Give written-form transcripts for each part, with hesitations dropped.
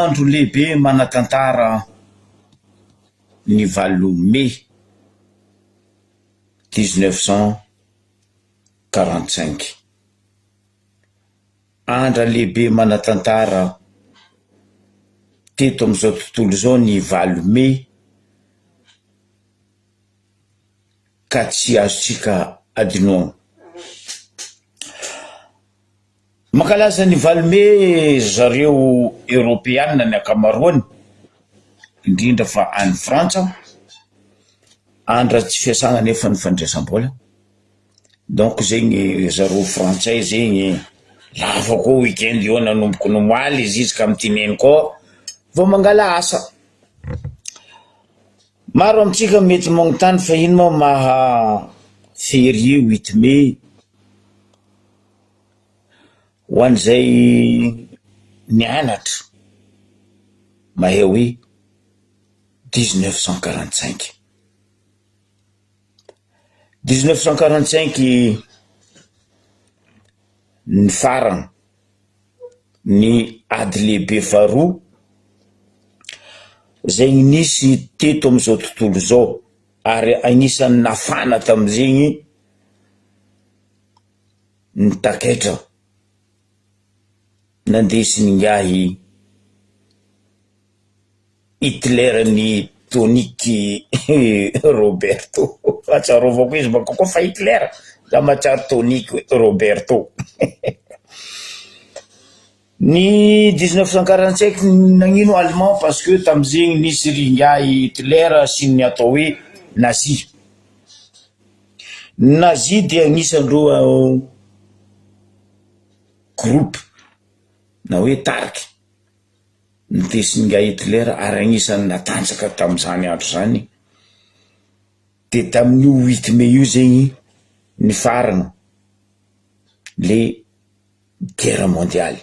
andro lehibe manatantara ny 8 mai 1945. Andra lehibe manatantara teto am'izao tontolo zao ny 8 mai, ka tsy azotsika adinoana. Mankalaza ny 8 mai zareo Europeana ny akamaroany, indrindra fa any Frantsa, andra tsy fiasagna nefa ny fandraisam-bola. Donc zegny zareo frantsay zegny lafa koa weekend io nanomboky nomaly ziska amy tineny koa vao mangala asa. Maro amitsika mety magnontany fa ino ma maha férié 8 mai ho an'izay nianatra mahay hoe 1945. 1945 ny farana ny ady lehibe faharoa zay nisy teto am'izao tontolo zao, ary agnisan'ny nafana tam'izegny ny taketra nandesin'ingahy Hitler ny Toniky Roberto. Atsarovako izy bako koa fa Hitler da matsaro Toniky Roberto. Ny 1945 nagnino allemand parce que tam'izegny nisy ringahy Hitler sy ny atao hoe nazi. Nazi dia agnisan'ireo groupe na hoe tariky nitesin'ingahy Hitler, ary agnisan'ny natanjaka tam'izany andro zany. De tamin'io 8 mai io zegny ny farana le guerre mondiale,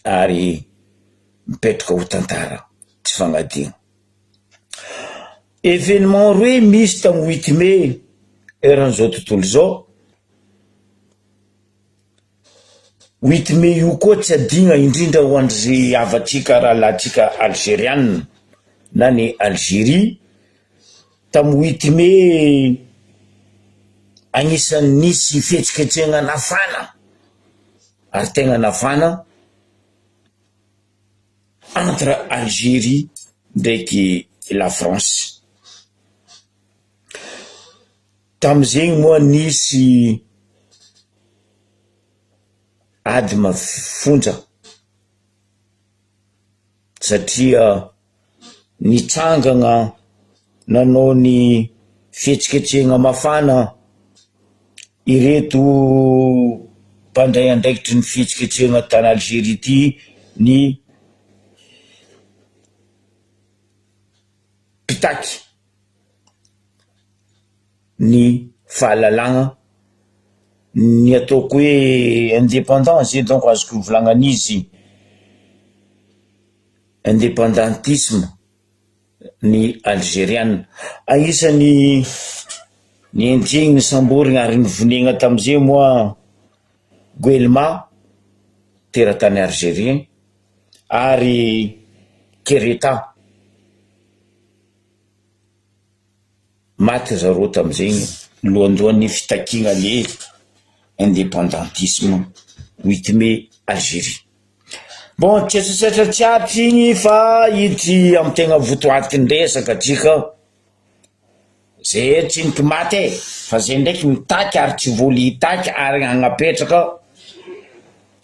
ary mipetraka ho tantara tsy fagnadigna. Événement roe misy tamy 8 mai eran'izao tontolo zao. 8 mai io koa tsy adigna indrindra ho andry havatsika rahalatsika algériane na ny Algérie. Tamy 8 mai agnisan'ny nisy fihetsiketsehana nafana, ary tegna nafana, entre Algérie ndraiky la France. Tam'izegny moa nisy ady mafonja satria nitsangagna nanao ny fihetsiketsehana mafana ireto mpandray andraikitry ny fihetsiketsehana tany Algérie ty, ny mpitaky ny fahalalagna ny ataoko hoe indépendance, donc azoko volagnan'izy indépendantisme ny algériane. Agnisan'ny ny enjegny ny samborigna ary nivonegna tam'izay moa Guelma teratany algérien, ary Kereta maty zareo tam'izegny lohandohan'ny fitakigna le indépendantisme 8 mai Algérie. Bon, tsy atsasatratsiatry igny fa itry amy tegna votoaty ndresaka atsika zay tsy nikimaty fa zay ndraiky mitaky ary tsy voly hitaky ary agnapetraka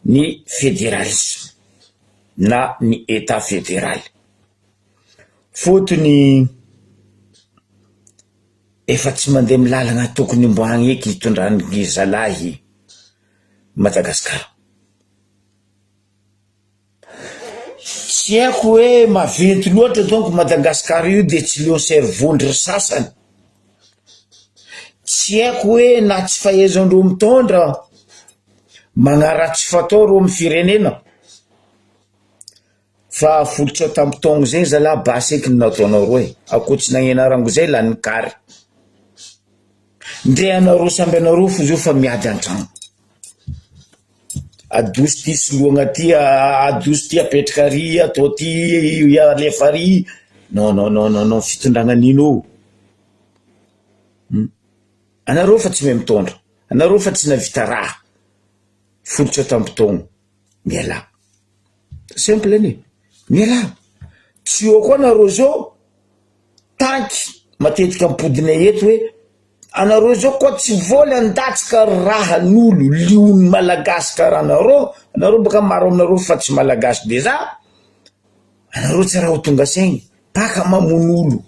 ny fédéralisme na ny état fédéral. Fotony efa tsy mandeha milalagna tokony mboagny eky hitondrany zalahy Madagasikara. Tsy haiko hoe maventy loatra donc Madagasikara io de tsy leo cerveau-ndry sasany. Tsy haiko hoe na tsy fahaizandreo mitondra magnaratsy fatao reo amy firenena, fa folotsa tamy taogno zegny zalahy basy eky nataonao roe, akoatsy nagnenarako zay la nikary. Ndre anareo samby anareo fo zio fa miady antragno. adosy ty soloagna ty, adosy ty apetraka ary, atao ty alefa ary. Non, fitondragna nino. Anareo fa tsy mahay mitondra, anareo fa tsy navita raha folotra tampotogno, miala simple ane, miala. Tsy eo koa anareo zao tanky matetika mipodina eto hoe anareo zao koa tsy voly andatsika raha n'olo liony malagasy karaha anareo baka maro aminareo fa tsy malagasy deja, anareo tsy raha ho tonga saigny baka mamono olo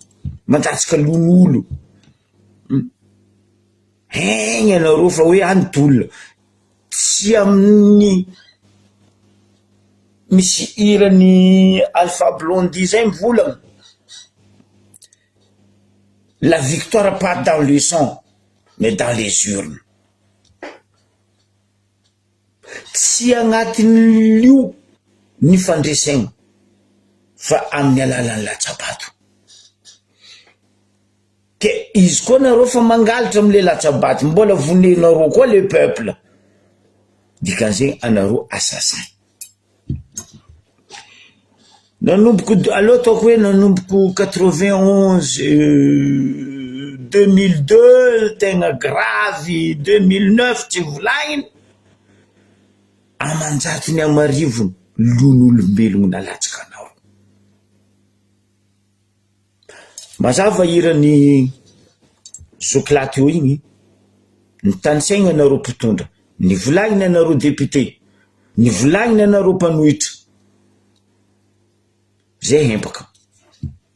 mandatsika lon'olo. Egny anareo fa hoe antolona tsy amin'ny misy irany Alpha Blondy zay mivolagna. La victoire pas dans le sang mais dans les urnes. Tsy agnatin'ny lio ny fandresaigna fa amin'ny alalan'ny latsabato. Ke izy koa nareo fa mangalatra am'le latsabato, mbola vonenareo koa le peuple, dikan'izay anareo assassin. Nanomboka aloha ataoko hoe nanomboka 91, 2002 tegna gravy, 2009 tsy volagniny, amanjatony amarivony lon'olombelogno nalatsaka anao. Mazava irany soklaty io igny, ny tanisaigna anareo mpitondra, ny volagniny anareo député, ny volagniny anareo mpanohitra, zay empaka,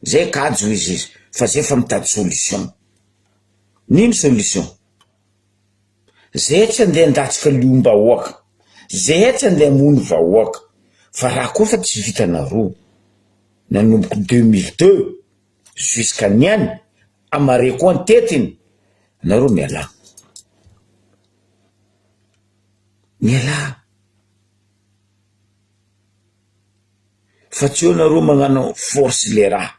zay kajo izy fa zay fa mitady solution. Nino solution? Zay tsy andeha andatsika liom-bahoaka, zay tsy andeha mono vahoaka, fa raha koa fa tsy vitanareo nanomboka 2002 jusqu'à niany amare koa antetiny, nareo miala, fa tsy eo nareo magnano force le raha.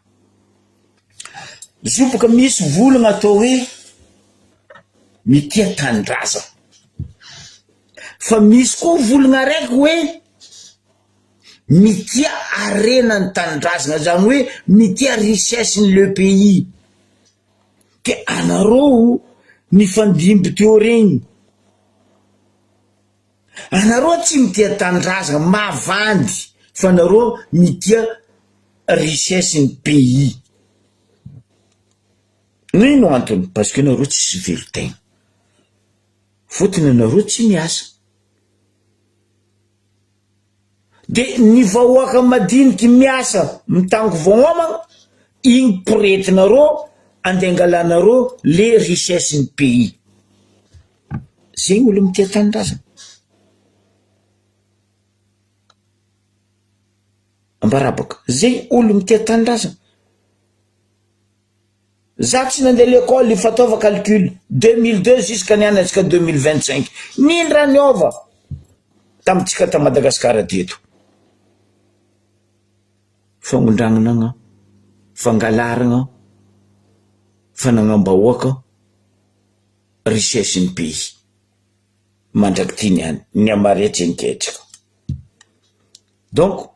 Zobaka misy volagna atao hoe mitia tanindrazana, fa misy koa volagna raiky hoe mitia arenany tanindrazana, zany hoe mitia richesse-ny le pays. Ke anareo nifandimby teo regny, anareo tsy mitia tanindrazana mavandy, fa anareo mitia richesse-ny pays. Nino antony? Parce que anareo tsy velon-tegna, fotony anareo tsy miasa. De ny vahoaka madiniky miasa mitango vahoamagna, igny poretinareo andengalanareo le richesse-ny pays. Zegny olo mitia tanindrazana. Ambarabaka, zay olo mitia tanindrazana. Za tsy nandeha l'école fataova calcul 2002 jusqu'à niany jusqu'à 2025. Nino raha niova tamitsika ta Madagasikara teto? Fangondragnana, fangalarana, fanagnam-bahoaka, richesse-ny pays. Mandraky ty niany, ny amaretry niketrika. Donc,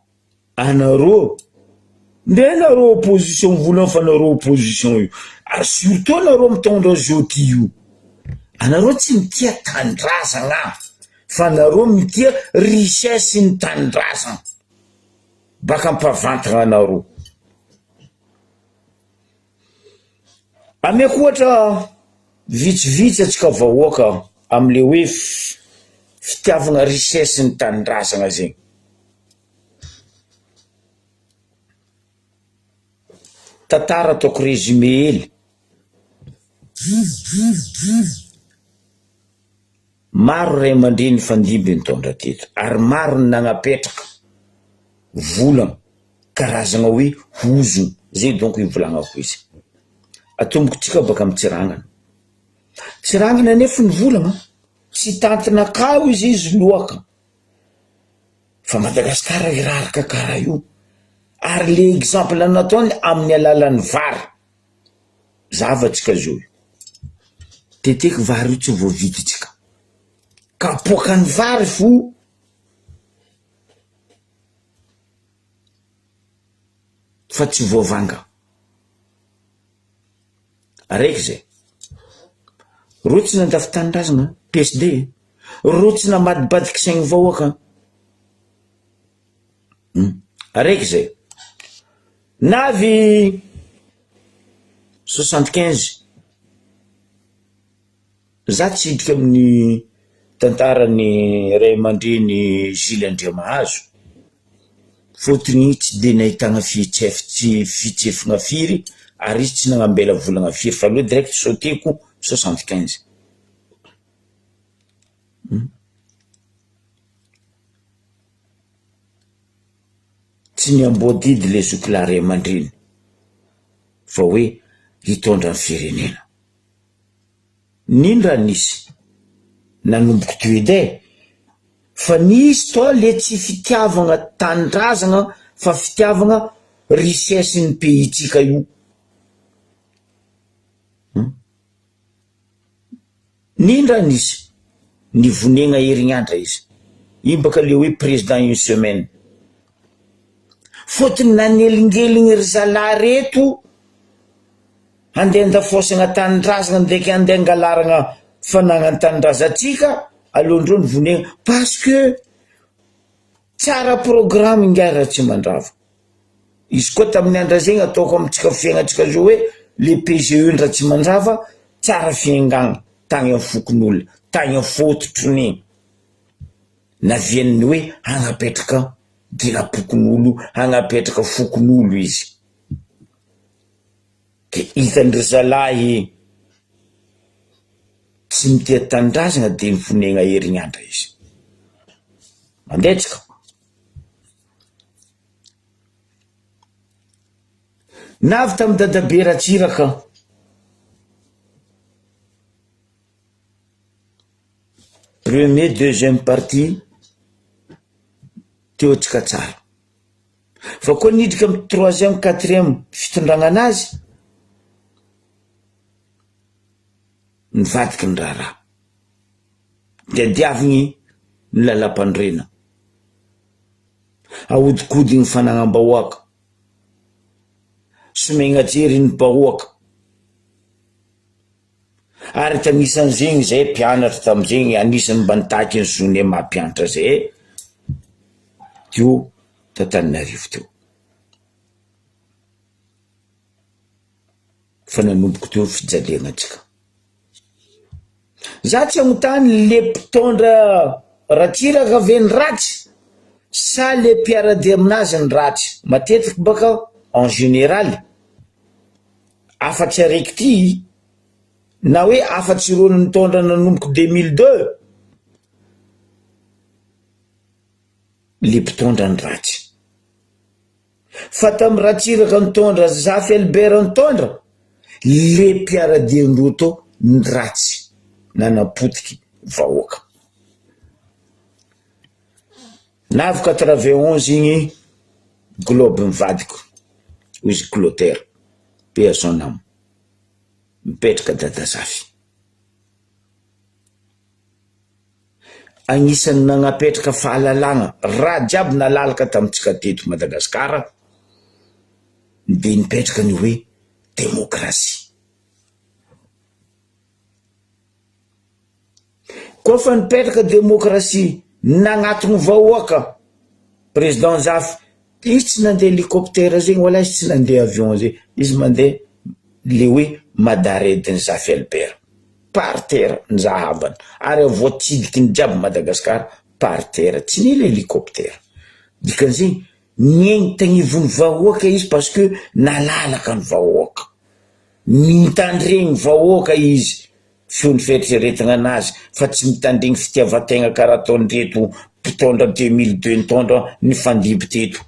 anareo, nde nareo opposition volant fa nareo opposition io, surtout nareo mitondra zao ty io, anareo tsy mitia tanindrazana, fa nareo mitia richesse-ny tanindrazana baka ampavantagna anareo. Ameko ohatra vitsivitsy atsika vahoaka amle hoe fitiavagna richesse-ny tanindrazana zegny. Tantara ataoko résumé hely. Maro ray aman-dreny fandimby nitondra teto, ary maro ny nagnapetraka volagna karazagna hoe hozogno, zay donc ivolagnako izy. Atomboko tsika baka amin'ny Tsirangana. Tsirangana nefa ny volagna tsy tantinakao izy loaka, fa Madagasikara iraraka karaha io. Ary le exemple nataony amin'ny alalan'ny vary, zavatsika zao teteky vary io tsy voavititsika, kapoakany vary fo fa tsy voavanga. Araiky zay. Rotsina andafy tanindrazana PSD, rotsina madibadiky saigny vahoaka. Araiky zay. Navy 75. Za tsy hidika amin'ny tantarany ray aman-dreny Jules Andriamahazo. Fotony tsy de nahitagna fitsefina firy ary izy tsy nagnambela volagna firy fa aloha direct sauteko 75. Tsy niambodidy le zoky ray aman-dreny fa hoe hitondra ny firenena. Nino raha nisy nanomboky teo edy fa nisy toa le tsy fitiavagna tanindrazana fa fitiavagna richesse ny pays tsika io. Nino raha nisy nivonegna herignandra izy imbaka le hoe président une semaine fotony nanelingeligny ry zalahy reto andeha andafosagna tanindrazana ndraiky andeha angalaragna fanagnany tanindrazantsika alohandreo nivonegna parce que tsara programme ngara tsy mandrava. Izy koa tamin'ny andra zegny ataoko amitsika fiaignatsika zao hoe le PGE ndra tsy mandrava tsara fiaingagna tagny amin'ny fokon'olona tagny amin'ny fototrony navian'ny hoe hagnapetraka dirapokon'olo hagnapetraka fokon'olo izy. Ke hitandry zalahy tsy mitia tanindrazana de mivonegna herignandra izy. Mandetsika. Navy tamin'ny dadabe Ratsiraka premier deuxième partie teo tsika tsara fa koa nidrika amin'ny troisième quatrième fitondragna anazy nivadiky ny raharaha diadiavigny ny lalam-pandrena ahodikodiny fanagnam-bahoaka somegna jery ny bahoaka ary tanisan'zegny zay mpianatra tam'zegny anisan'ny mba nitaky ny zone mampianatra zay teo Tantananarivo teo fa nanomboko teo fijaliagna antsika. Za tsy agnontany le mpitondra Ratsiraka ve ny ratsy sa le mpiarady aminazy ny ratsy. Matetiky baka en général afatsy araiky ty na hoe afatsy ireo nitondra nanomboky 2002 le mpitondra ny ratsy. Fa tamin'ny Ratsiraka nitondra Zafy Albert nitondra le mpiaradian-droto ny ratsy nanapotiky vahoaka. Navy 91 igny globe mivadiko izy Clotaire paix à son âme mipetraka dada Zafy. Agnisan'ny nagnapetraka fahalalagna raha jiaby nalalaka tamitsika teto Madagasikara de nipetraka ny hoe démocratie. Koa fa nipetraka démocratie nagnatony vahoaka président Zafy izy tsy nandeha hélicoptère zegny wala izy tsy nandeha avion zegny izy mandeha le hoe madarediny Zafy Albert par terre ny zahabany ary voatsidiky ny jiaby Madagasikara par terre tsy nila hélicoptère. Dikan'izegny niaigny tagnivony vahoaka izy parce que nalalaka ny vahoaka mitandregny vahoaka izy feo ny fieritreretagna anazy fa tsy mitandregny fitiavategna karaha ataony reto mpitondra 2002 nitondra ny fandiby teto.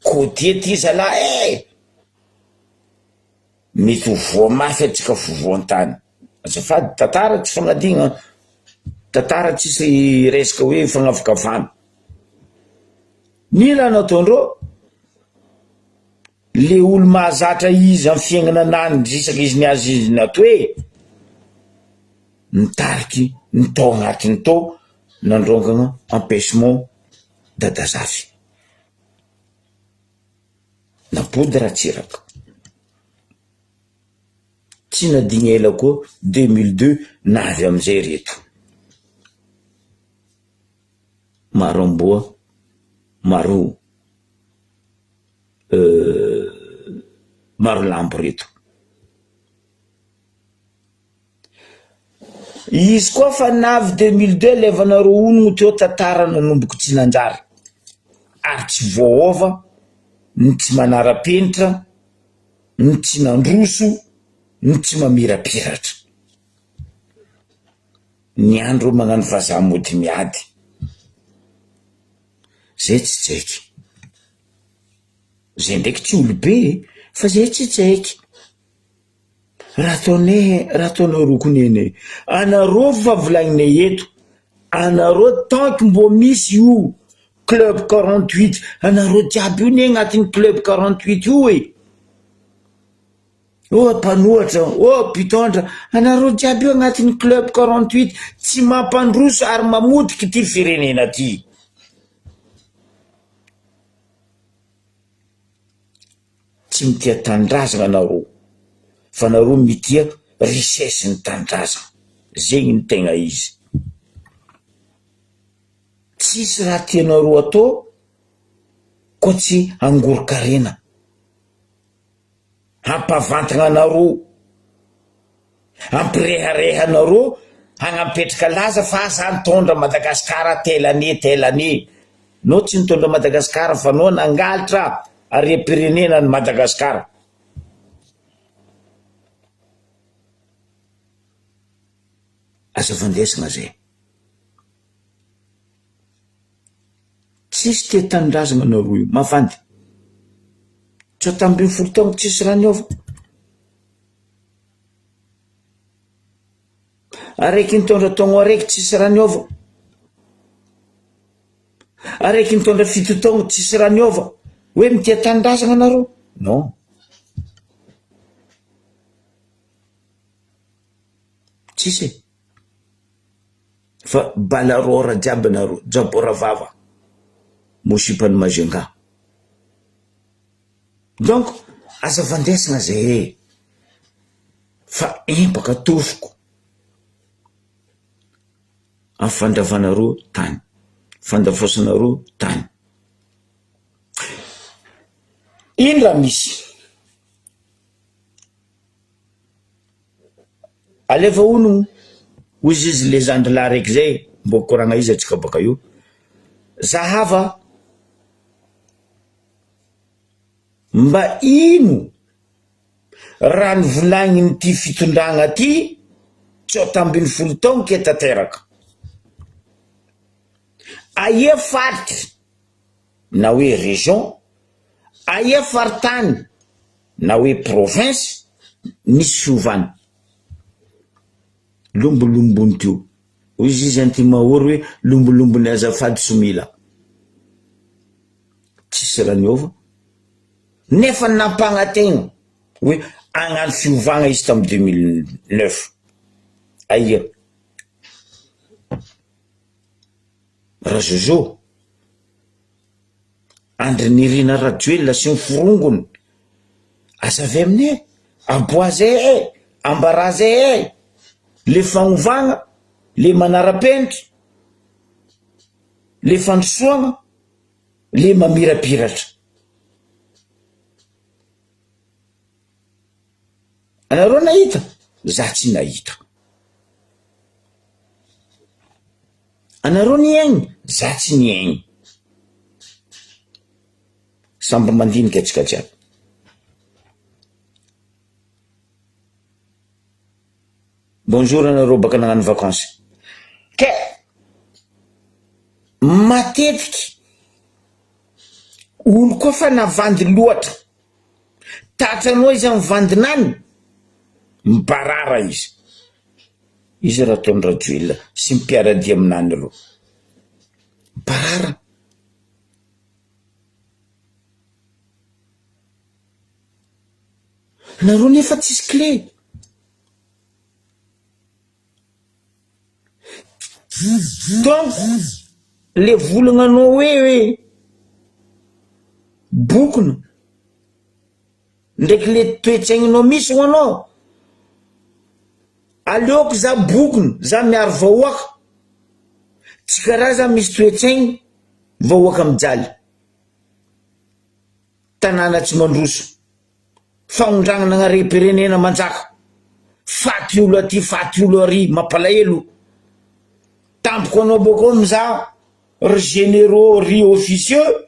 Kodie ty zalahy mety ho voamafy atsika fovoan-tany. Azafady tantara tsy fagnadigna tantara tsisy resaka hoe fagnavakavana. Nila nataondreo le olo mahazatra izy amin'ny fiaignana anany isaky izy niazy izy nato hoe nitariky ny tao agnatiny tao nandrongana empêchement dadazafy napody ratsiraka tsy nadigna ela koa 2002 navy amizay reto maro amboa maro maro lambo reto. Izy koa fa navy 2002 levanareo onogno teo tantara nanomboky tsy nanjary ary tsy voaova ny tsy manara-penitra ny tsy nandroso ny tsy mamirapiratra ny andro magnano vazaha mody miady zay tsy tsaiky zay ndraiky tsy olobe fa zay tsy tsaiky raha taonareo konene anareo fa volagninay eto anareo tanky mbo misy io club 48 anareo jiaby io ne agnatin'ny club 48 io e mpanohatra mpitondra anareo jiaby io agnatin'ny club 48 tsy mampandroso ary mamodiky ty firenena ty tsy mitia tandrazana anareo fa nareo mitia richesse ny tandrazana zegny ny tegna izy tsisy raha tianareo atao koa tsy angorokarena hampavantagna anareo hampirehareha anareo hagnapetraka laza fa aza nitondra Madagasikara telane no tsy nitondra Madagasikara fa no nangalatra are-pirenena ny Madagasikara aza vandesina zay tsisy te tandrazana anareo io mafandy tsy tambiny folo taogno tsisy raha niova araiky nitondra taogno araiky tsisy raha niova araiky nitondra fito taogno tsisy raha niova hoe mitia tandrazana anareo non tsisy fa balarora jiaby anareo jabora vava mosipany mazenga donc aza vandesana zay fa empaka tosoko amin'ny fandravanareo tany fandafosanareo tany ino raha misy aleva onogno ozy izy le zandrilahy raiky zay mbo koragna izy atsika baka io zahava mba ino raha nivolagny ty fitondragna ty tsy tambiny folo taogno ke tanteraka aia faritry na hoe région aia faritany na hoe province nisy fiovany lombolombony teo izy izy antimahory hoe lombolombony azafady somila tsisy raha niova nefa nampagnategna hoe agnano fiovagna izy tamy 2009 aia raha zozo andry nirina rajoelona sy ny forongony azavy aminay aboazay ambarazay le fagnovagna le manara-penitra le fandrosoagna le mamirapiratra anareo nahita za tsy nahita anareo niaigny za tsy niaigny samby mandinika atsika jiaby bonjour anareo baka nagnano vacances ke matetiky olo koa fa navandy loatra tatranao izy amin'ny vandinany mibarara izy raha taony rajoelona sy mipiaradia aminany aloha barara nareo nefa tsisy clé donc le volagnanao hoe bokona ndraiky le toetsaigninao misy ho anao, aleoko za bokona za miaro vahoaka, tsy karaha za misy toetsaigny vahoaka mijaly tanàna tsy mandroso, fagnondragnana gnarem-pirenena manjaka, faty olo aty faty olo ary, mampalahelo. Tampoko anao boko miza ry généraux ry officieux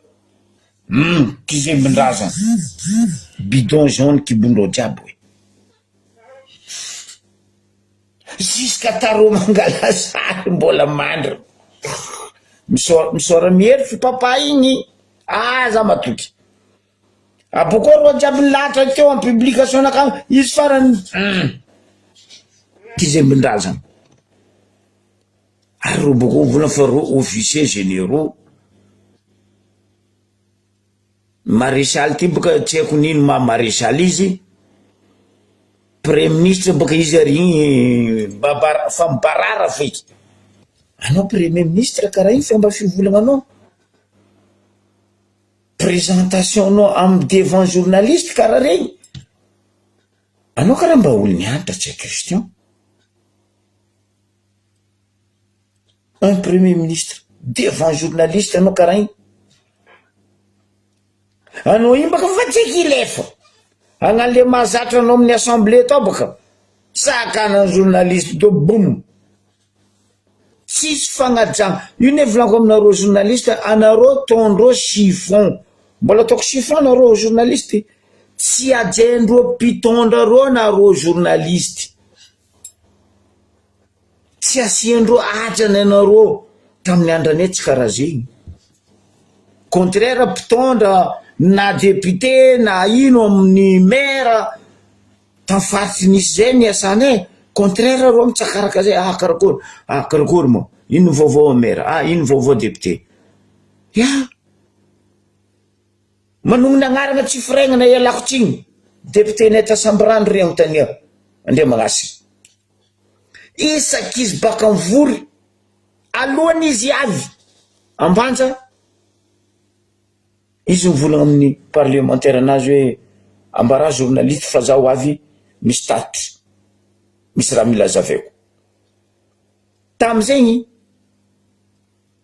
kizembin-drazana bidon jaune kibondreo jiaby hoe jusqu'à taro mangala sary mbola mandry misora mihery fipapa igny za matoky aboko ro jiaby nilahatra teo en publication nakamo izy farany kizembin-drazana ary ro boko volana fa ro officier généraux maréchal ty boka tsy haiko nino ma maréchal izy, premier ministre boka izy ary igny fambarara feky anao premier ministre karaha igny fomba fivolagnanao, présentation nao amy devant journaliste karaha regny anao karaha mba olo nianatra tsy Christian. Un premier ministre devant journaliste anao karaha igny, anao igny baka fa tsy kilefa agnan'le mahazatra anao amin'ny assemblée tao baka sakanany journaliste do boum tsisy fagnajana. Io ne volaniko aminareo journaliste, anareo tondreo chiffon, mbola ataoko chiffon anareo journaliste, tsy ajaindreo mpitondra reo nareo journaliste, tsy asiandreo atrany anareo tamin'ny andrane tsy karaha zegny, contraire mpitondra na député na ino amin'ny maire tamin'ny faritsy nisy zay niasanay, contraire reo mitsakaraka zay karakory moa ino vaovao maire, ino vaovao député, manongony agnarana tsy firegnana ialako tsigny député neta sambrano regny tania andre magnasy isakizy baka mivory alohany izy avy ambanja izy mivolagna amin'ny parlementaire anazy hoe ambara journaliste fa zaho avy misy tatry misy raha mila zaveko tamizegny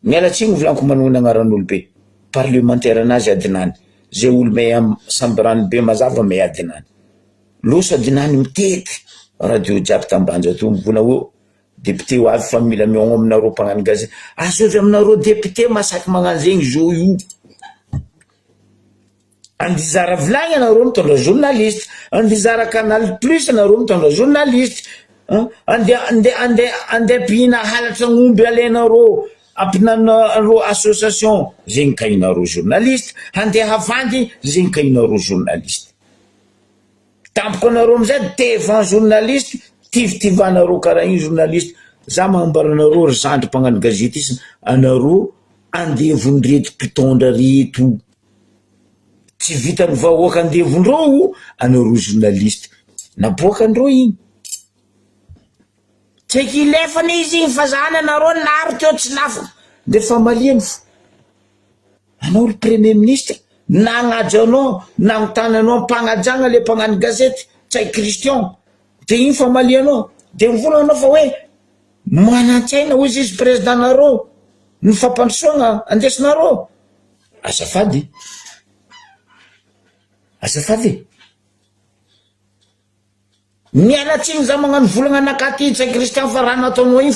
mialatsiny volaniko manongony agnaran'olo be parlementaire anazy adinany zay olo may am sambrano be mazava may adinany loso adinany mitety radio jiaby tambanja to mivola hoe député ho avy fa mila miogno aminareo mpagnano gazety azovy aminareo député masaky magnano zegny zo io andizara vilagny anareo mitondra journaliste, andizara canal plus anareo mitondra journaliste, ande pihina halatra ng'omby alenareo ampinanareo association zegny kainareo journaliste, ande havandy zegny kainareo journaliste, tampoko anareo amizay devant journaliste tivitivanareo karaha igny journaliste. Za magnambaranareo ry zandry mpagnano gazety isy anareo andevonreto mpitondra reto tsy vitany vahoaka andevondreo anareo journaliste naboakandreo igny tsy haiko ilefany izy igny fa zany anareo naro teo tsy lafo de fa maliany fo anao le premier ministre nagnaja anao nagnotany anao mpagnajagna le mpagnano gazety tsy haiko Christian de igny fa malianao de mivolana anao fa hoe manan-tsaina hoy izy président nareo ny fampandrosoagna andesinareo azafady mialatsiny za magnano volagna anakaty tsy Christian fa raha nataonao igny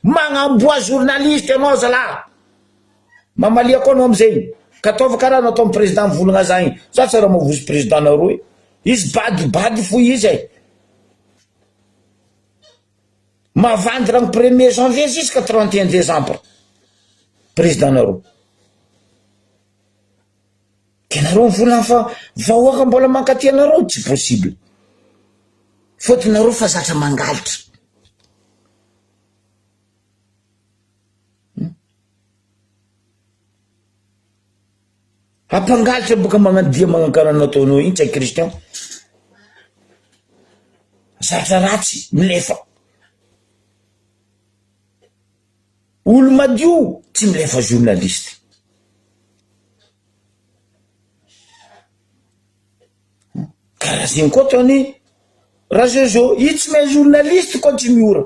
magnamboa journaliste anao zala mamaliako anao amizay ka ataova karaha natao amin'ny président mivolagna za igny za tsy raha mavozy président nareo izy badibady fo izy mavandy raha 1er janvier jusqu'à 31 décembre président nareo kenareo mivolagna fa vahoaka mbola mankaty anareo tsy possible fôtony nareo fa zatra mangalitra ampangalitra boka magnadia magnankara nataonao igny tsy haiko Christian zatra ratsy milefa olo madio tsy milefa journaliste. Karaha zegny koa tony razozo io tsy mahay journaliste koa tsy miora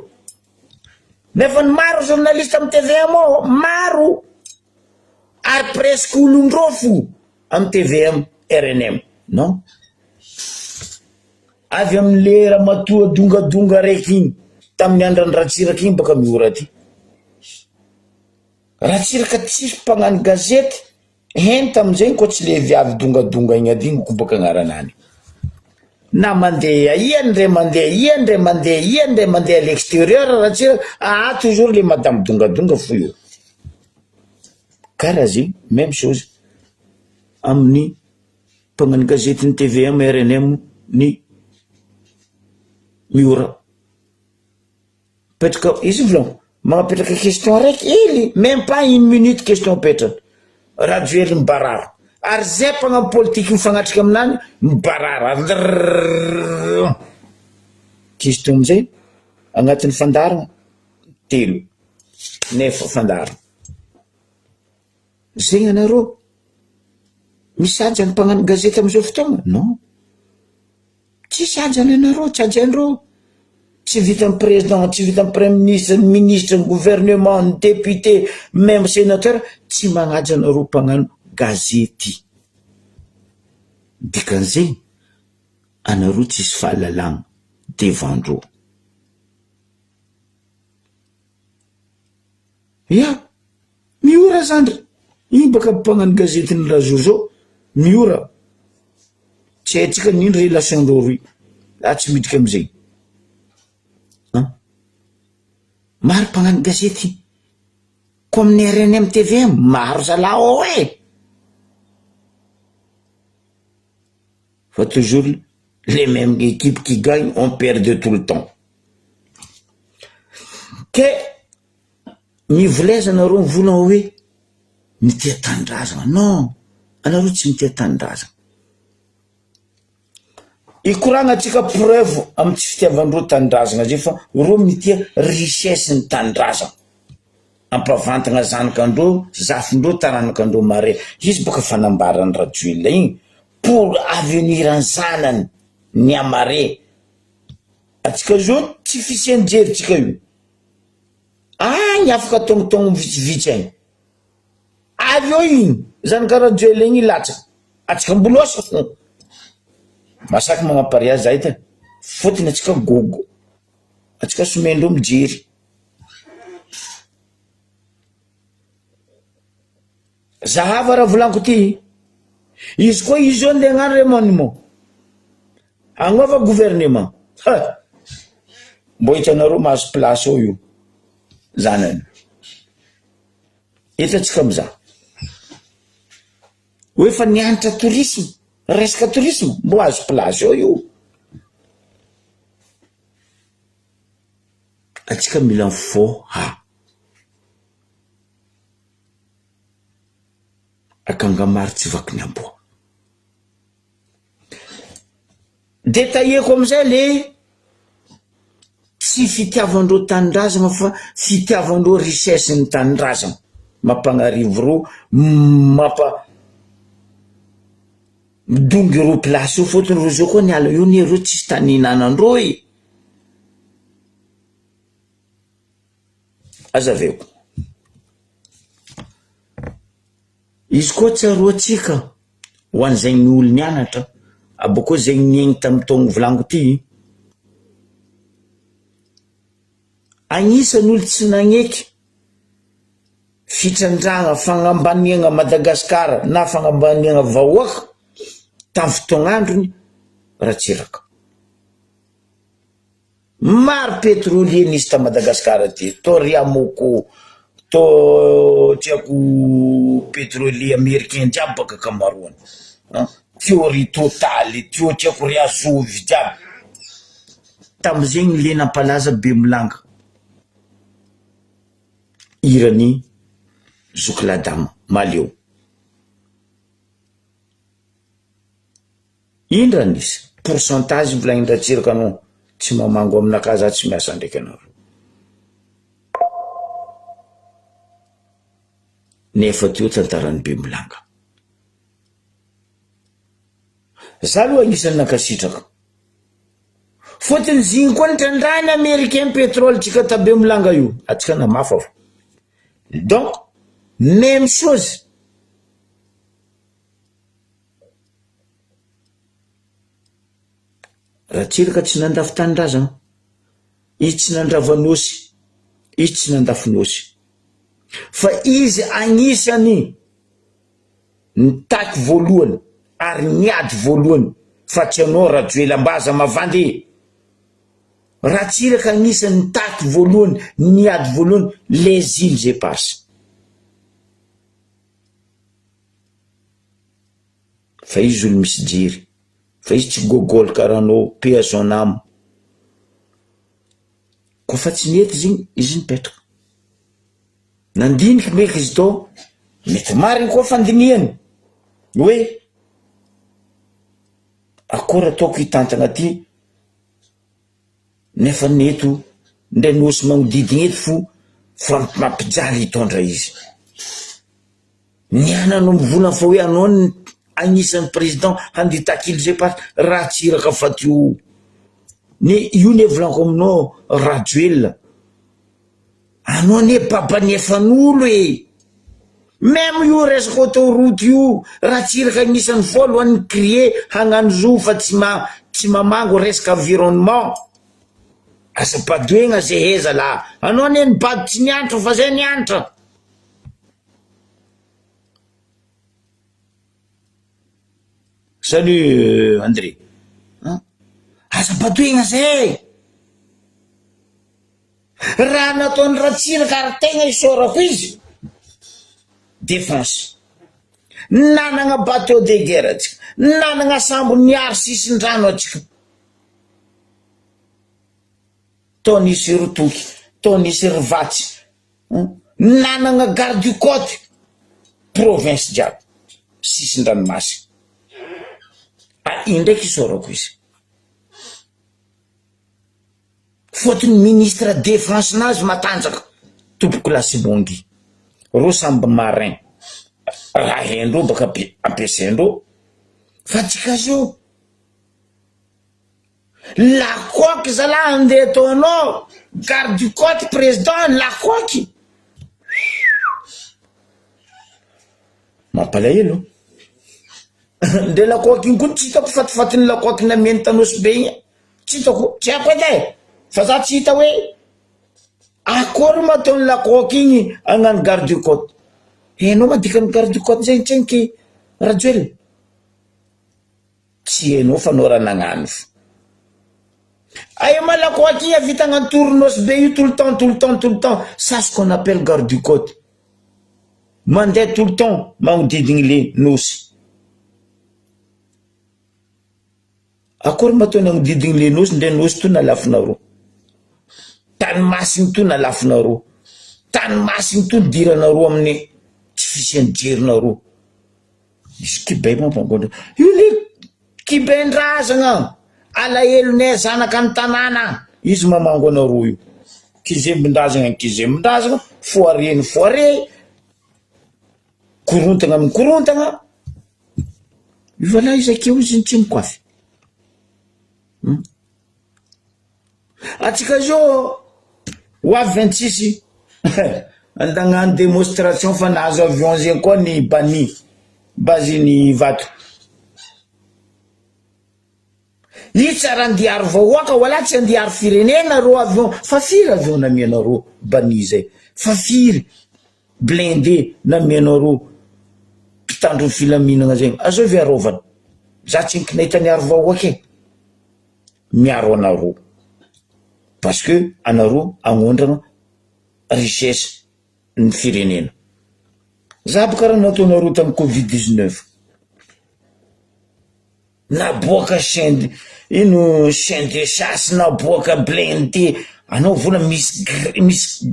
nefa ny maro journaliste amin'ny TVM ao maro ary presque olon-drofo amin'ny TVM RNM non avy amin'ny lera matoa dongadonga raiky iny tamin'ny andrany Ratsiraka iny baka miora ty Ratsiraka tsisy mpagnano gazety heny tamin'izay koa tsy le viavy dongadonga igny adiny ko baka agnaranany na mandeha iandre mandeha à l'extérieur Ratsiraka toujours les madame dongadonga fo io karaha zay même chose amin'ny mpagnano gazety ny TVM RNM ny miora petraka izy volon magnapetraka question raiky ely même pas une minute question petraka radio hely mibarara ary zay mpagnano politique mifagnatrika aminany mibarara question amizay agnatin'ny fandarana 3 9 fandarana zegny anareo misaja ny mpagnano gazety amizao fotoagna non tsy sajany anareo tsy ajanareo tsy vitan'ny président tsy vitan'ny premier ministre ny ministre ny gouvernement ny député même sénateur tsy magnaja anareo mpagnano gazety dikan'izay anareo tsisy fahalalagna devandreo ya miora zandry iny baka mpagnano gazety ny razozo miora tsy haitsika nindro relation ndreo roy tsy midika amizay maro mpagnano gazety comme ny RNM TVM maro zalao fa toujours les mêmes équipes qui gagnent on perd de tout le temps ke mivoleza anareo mivola hoe mitia tanindrazana non anareo tsy mitia tanindrazana ikoragna atsika preuve amin'ny tsy fitiavandreo tanindrazana zay fa reo mitia richesse ny tanindrazana ampavantagna zanakandreo zafindreo taranakandreo mare izy baka fanambarany radioila igny pour avenir ny zanany ny amare atsika zao tsy fisiany jeritsika io agny afaka tongotongo vitsivitsy agny avy eo igny zanaka radioila igny latsaka atsika mboloasa fo masaky magnaparia zay ta fotony atsika gogo atsika somendreo mijery zahava raha volaniko ty izy koa izy eo andeha agnano remaniement agnova gouvernement mbo hitanareo mahazo place ao io zanany hitatsika amizah hoe fa nianatra tourisme resaka tourisme mbo azo place ao io atsika mila fo akangamary tsy vaky ny amboa détailleko amizay le tsy fitiavandreo tanindrazana fa fitiavandreo richesse ny tanindrazana mampagnarivo reo midongy reo place io fotony reo zao koa niala io ni reo tsisy tany hinanandreo azaveko izy koa tsaroatsika ho an'izay ny olo nianatra aboko zay niegny tamin'ny taogno volango ty agnisan'ny olo tsy nagneky fitrandragna fagnambaniagna Madagasikara na fagnambaniagna vahoaka tamin'ny fotoagnandrony Ratsiraka maro pétrolier nisy ta Madagasikara ty to Riamoko to tiako pétrolier américain jiaby baka kamaroany théorie totale tio tiako riazovy jiaby tamizegny le nampalaza be milanga irany zokiladama maleo indra nisy pourcentage volagnindratsiraka anao tsy mamango aminakaza tsy miasa ndraiky anao nefa teo tantarany Bemolanga. Za aloha agnisan'ny nankasitraka. Fotony ziny koa nitrandrany américain pétrole tsika ta Bemolanga io, atsika namafa fo. Donc même chose. Raha tsiraka tsy nandafy tanindrazana, izy tsy nandravanosy, izy tsy nandafinosy. Fa izy agnisany nitaky voalohany ary niady voalohany fa tsy anao Rajoelam-baza mavandy. Raha tsiraka agnisany nitaky voalohany niady voalohany les îles éparses. Fa izy olo misy jiry, fa izy tsy gogol karaha anao, paix à son âme. Ko fa tsy nety zigny izy nipetraka. Nandiniky meky izy tao, mety mariny koa fandiniany hoe akory ataoko hitantana ty nefa neto ndray nosy magnodidina eto fa mampijaly hitondra izy. Nianano mivola fa hoe anao agnisan'ny président handitaky îles éparses, raha tsiraka fa tio ne io ne volanko aminao Rajoel, anao ne babanefan'olo e. Même io resaka autoroute io, raha tsiraka agnisan'ny voalohany créé hagnano zo fa tsy mamango resaka environnement. Asa-padoegna zay heza la, anao ne nibady tsy nianatra fa zay nianatra. Salut André. Asa-padoegna zay. Raha nataony raha tsiraka ary tegna isorako izy. Défense. Nanagna bateau de guerre atsika, nanagna sambo niary sisin-drano atsika. Tao nisy rotoky, tao nisy rivatsy, nanagna garde du côte, province jiaby, sisin-dranomasy. Indraiky isorako izy. Fotony ministre défense nazy matanjaka, tompoko Lasibongy. Ro samby marin. Raha hendro baka ampiasaindro. Fa tsika zio la coque zala andeha ataonao garde du côte président la coque. Mampalahelo. De la coque igny koa tsy hitako fatifatiny la coque nameny tanosy be igny. Tsy hitako, tsy haiko edy. Fa za tsy hita hoe akory mataony la coque igny agnano garde du côte. Enao madikany garde du côte zay tsenky Rajoel. Tsy enao fa anao raha nagnano. Aïe ma la coque igny vita agnano tournos be io tout le temps. Ça ce qu'on appelle garde du côte. Mandeha tout le temps magnodigny le nosy. Akory mataony agnodidiny le nosy, ndray nosy to nalafinareo. Tanomasiny to nalafinareo. Tanomasiny to diranareo amin'ny tsy fisiany jerinareo. Misy kibay mampangondra. Io le kibain-drazagna. Alahelonay zanaka ny tanàna. Izy mamango anareo io. Kizembin-drazagna. Foare. Korontagna. Io vala izy akeo izy tsy mikoafy. Atsika zio ho avy 26 andagnano démonstration fa nahazo avion zay koa ny bani baziny vato. Io tsara andiaro vahoaka wala tsy andiaro firenena ro avion, fa firy avion namianareo bani zay, fa firy blindé namianareo mpitandro filaminana zay. Azo viarovana za tsy nkinahita niaro vahoaka miaro anareo parce que anareo agnondrana richesse ny firenena. Za karaha nataonareo tamin'ny Covid-19 naboaka chaîne de chasse, naboaka blindé. Anao vola misy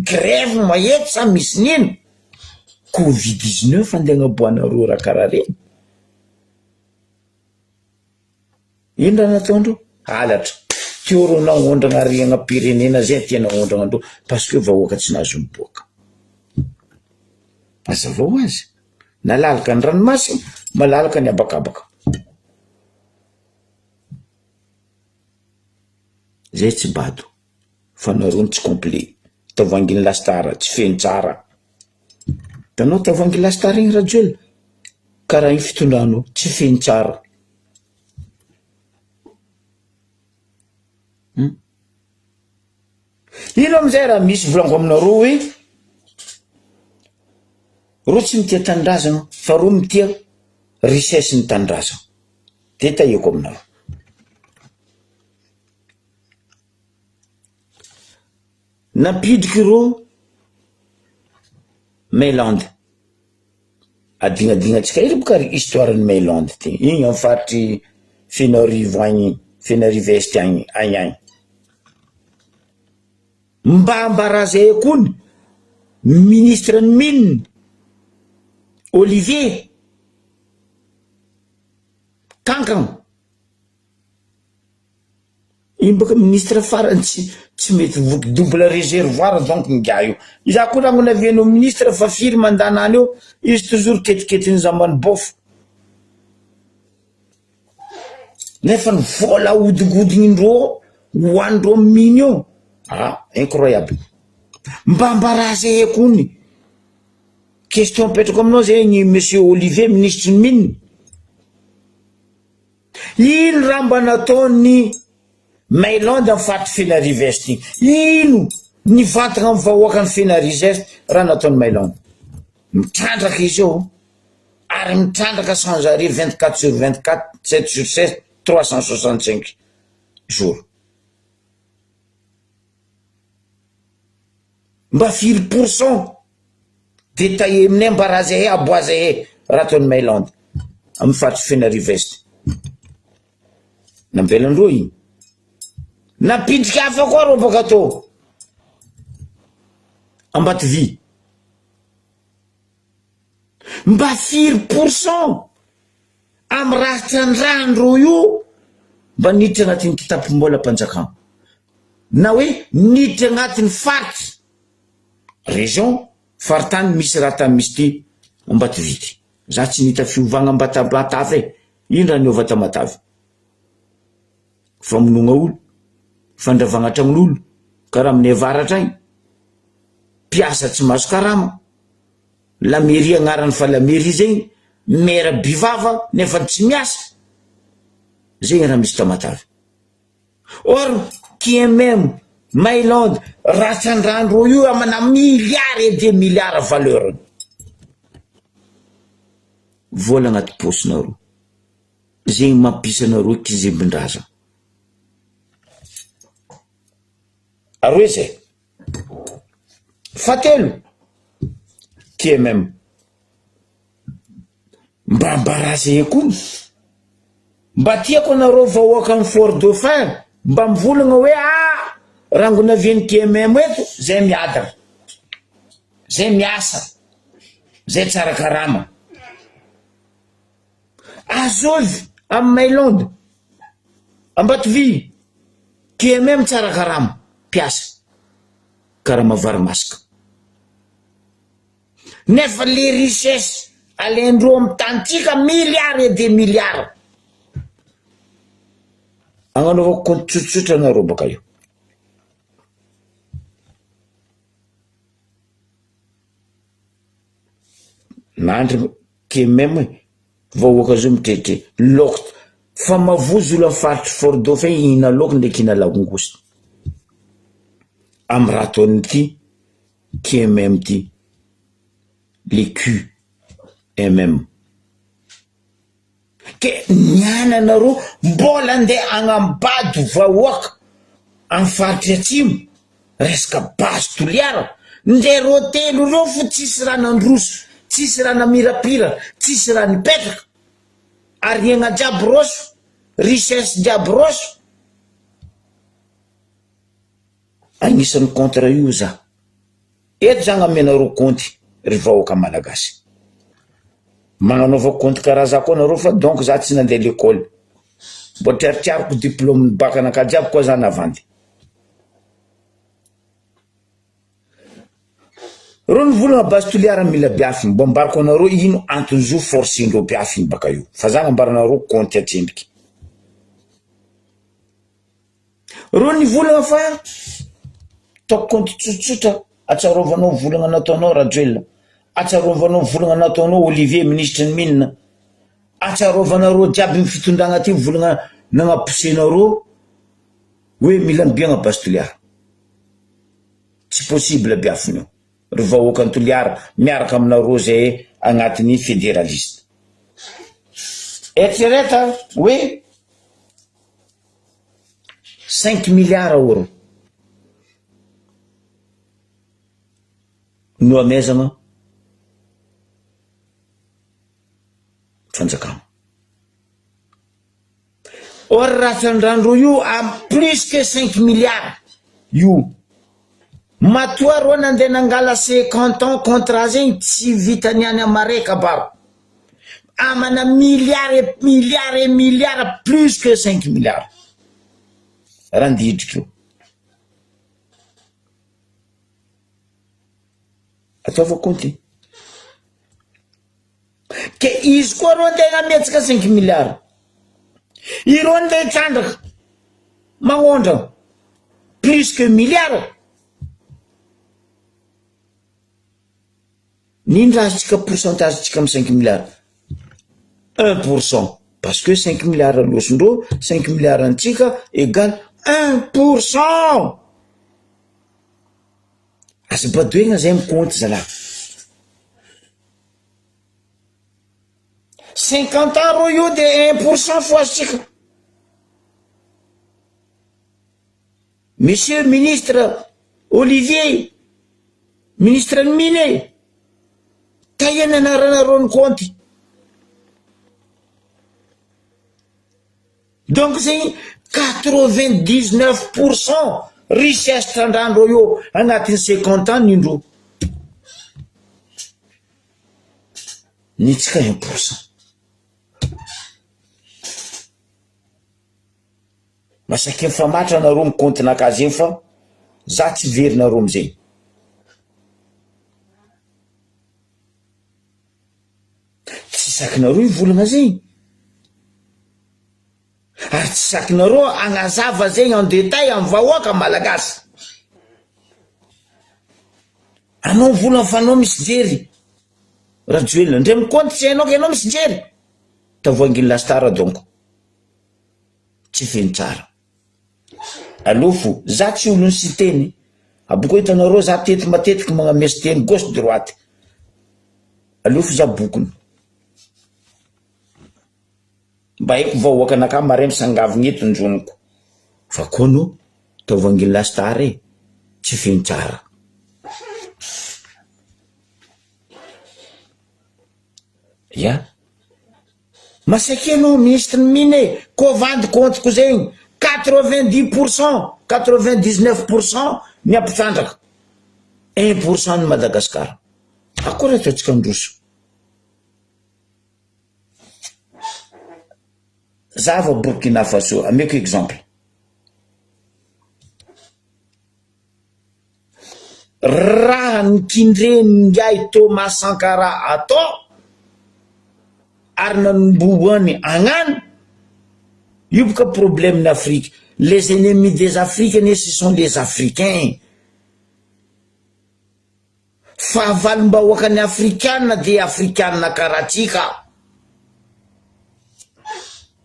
grève maheto sa misy nino. Covid-19 andeha agnaboanareo raha karaha reny. Ino raha nataondreo? Halatra. Tioro nagnondrana ariagna pirenena zay tena nagnondrana andreo parce que vahoaka tsy nahazo miboaka. mazava ho azy nalalaka ny ranomasina malalaka ny abakabaka zay tsy bado fa nareo tsy complet tavoanginy lastara tsy feno tsara tanao tavoanginy lastara igny rajolo karaha iny fitondrano tsy feno tsara ino amizay raha misy volango aminareo hoe ro tsy mitia tanindrazana fa ro mitia richesse ny tanindrazana de tahiako aminareo napidriky ro Maylande adignadingatsika iro boka histoiren'ny Maylande ty igny amin'ny faritry Fenarivo agny Fenarivo Est agny agny mba ambarazay kony ministre ny mine Olivier Kankan iny boka ministre farany tsy mety voky double réservoir donc nga io iza koa raha navianao ministre fa firy mandanany eo izy toujours ketiketiny zambany bof nefa ny vola odigodinindreo hoandreo mine io incroyable mba ambarazy kony question petrako aminao zay ny monsieur Olivier ministre ny mine ino raha mba nataony Maylande amin'ny faritry Fenarivo Est ino ny vantana amin'ny vahoaka ny Fenarivo Est raha nataony Maylande mitrandraka izy eo ary mitrandraka sans arrêt 24/24 7/7 365 jours mba firy pourcent détaillé aminay ambarazy aboazy raha ataony Maylande amin'ny faritry Fenarivo Est nambelandreo igny napidrika hafa koa rô baka tô Ambatovy mba firy pourcent amy raha trandrahandreo io mba niditra agnatin'ny kitapom-bola mpanjakana na hoe niditra agnatin'ny faritry région faritany misy raha tamy misy ty Ambatovy ty za tsy nita fiovagna Ambatave ino raha niova ta Matavy famonogna olo fandravagna tragnon'olo karaha amin'ny avaratra agny piasa tsy mahazo karama la mairie agnarany fa la mairie zegny maire bivava nefa tsy miasa zegny raha misy ta Matavy or qui même Maylande raha trandrahandreo io amana milliards et des milliards valeur vola agnaty posinareo zegny mampisanareo kizembin-draza aroe zay fatelo qui même mba ambarazy kony mba tiako anareo vahoaka amin'ny Fort Dauphin mba mivolagna hoe rango naviany qui même eto zay miadana zay miasa zay tsara karama azovy amin'ny Maylande Ambatovy qui même tsara karama piasa karama varimasika nefa le richesse alendreo amin'ny tantika milliards et des milliards agnanaovako compte tsotsotra anareo baka io nandry qui même vahoaka zao mitretre laoko fa mavozo olo amin'ny faritry Fort Dauphin ihina laoko ndraiky ihina langouste amy raha ataony ty qui même ty les QMM ke niananareo mbola andeha agnambady vahoaka amin'ny faritry atsimo resaka base toliara nde ro telo reo fo tsisy raha nandroso tsisy raha namirapira tsisy raha nipetraka ariagna jiaby roso richesse jiaby roso agnisan'ny contre io za eto zagny amenareo compte ry vahoaka malagasy magnanaova compte karaha za koa nareo fa donc za tsy nandeha l'école mbo triaritriariko diplôme baka naka jiaby koa za navandy Ron volagna base toliara mila biafiny mba ambarako anareo ino antony zo forcendreo biafiny baka io fa zany ambaranareo compte atsendriky. Ro ny volagna fa taoko compte tsotsotra atsarovanao volagna nataonao Rajoelina, atsarovanao volagna nataonao Olivier ministre ny mine, atsarovanareo jiaby ny fitondragna ty volagna nagnaposenareo hoe mila mibiagna base toliara. Tsy possible biafiny io ry vahoaka ny toliara miaraka aminareo zay agnatin'ny fédéraliste. Eritreretra hoe 5 milliards euro no amezana fanjakana. Or raha fandrandreo io am plus que 5 milliards io matoa ro nandeha nangala 50 ans contrat zegny tsy vitany any amareka baro amana milliards plus que 5 milliards raha ndidriky io ataova compte ke izy koa ro andeha nametsaka 5 milliards iro andeha hitrandraka magnondrana plus que milliards. Nindra azitsika pourcentage tsika amin'ny 5 milliards 1%, parce que 5 milliards losondreo 5 milliards antsika égale 1%. Azabadoegna zay micompte zala 50 ans ro io de 1% fo azitsika. Monsieur ministre Olivier ministre ny mine tahiana anaranareo ny compte. Donc c'est 99% richesse trandrandreo io agnatin'ny 50 ans nindro. Nitsika 1%. Masaka mifamatra anareo my compte nakazy eny fa za tsy verynareo amizay. Tsy sakinareo volagna zegny ary tsy sakinareo agnazava zegny en détail amin'ny vahoaka malagasy. Anao volagna fa anao misy jery Rajoelina ndre my compte tsy hainao ka anao misy jery tavoanginy lastara donc tsy feny tsara. Alofo za tsy olony sy teny aboko hitanareo za tety matetiky magnamesy teny gauche droite. Alofo za bokony mba haiko vahoaka anaka maray misangavigny eto ndroniko fa kono tavoanginy lastara e tsy feny tsara. Ya masake anao ministre ny mine ko vandy compte ko zegny 90%, 99% ny ampitrandraka 1% ny Madagasikara. Akory ataotsika androso zava Burkina Faso ameko exemple. Raha nikindreny ngiay Thomas Sankara atao ary nanomboany agnano io boka problème d'Afrique. Les ennemis des Africains ce sont les Africains. Fahavalom-bahoaka ny Afrikana de Afrikana karatsika.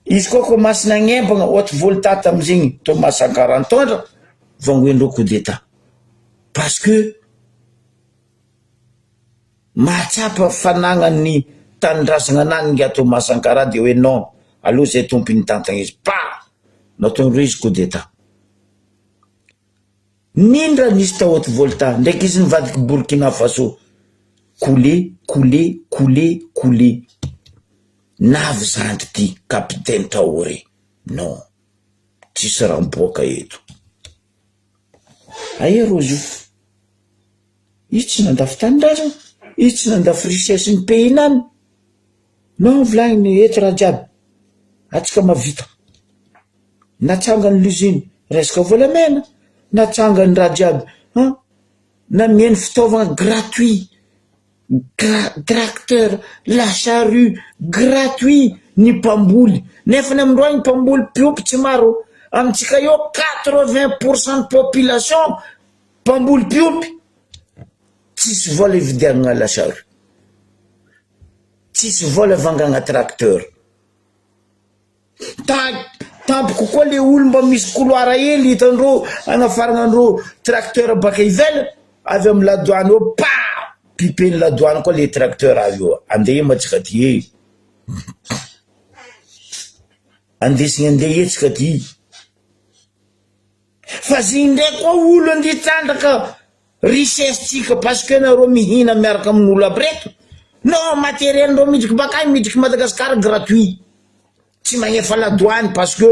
Izy koa ko masina ngembagna ohatry volta tamizegny Thomas Sankara ntondra vangoendreo coup d'état parce que mahatsapa fanagnany tanindrazana anany ngia Thomas Sankara de hoe non aloha zay tompiny tantagna izy pa nataondreo izy coup d'état. Nindra nisy tao haute volta ndraiky izy nivadiky Burkina Faso coulé navy zandry ty capitaine Traoré. Non tsisy ramboaka eto aerozy izy tsy nandafy tanindrazana izy tsy nandafy richesse ny pays nany. Non volagny eto raha jiaby atsika mavita natsangany l'usine resaka volamena natsangany raha jiaby na mihainy fitaovana gratuit, tracteur, la charrue gratuit ny mpamboly. Nefa amindroa ny mpamboly piompy tsy maro, amintsika eo 80% de population mpamboly piompy. Tsisy vola ividianana la charrue, tsisy vola vangana tracteur. Tampoka koa le olo mba misy couloir hely hitandreo anafaranandreo tracteur baka ivela, avy amin'ny ladoany eo pa pipeny ladoany koa le tracteur avy eo, andeha matsika ty andesigny andeha etsika ty. Fa ziny ndray koa olo andeha trandraka richesse tsika parce que nareo mihina miaraka amin'olo aby reto. Non, matériel ndreo midriky bakay midriky Madagasikara gratuit, tsy magnefa ladoany parce que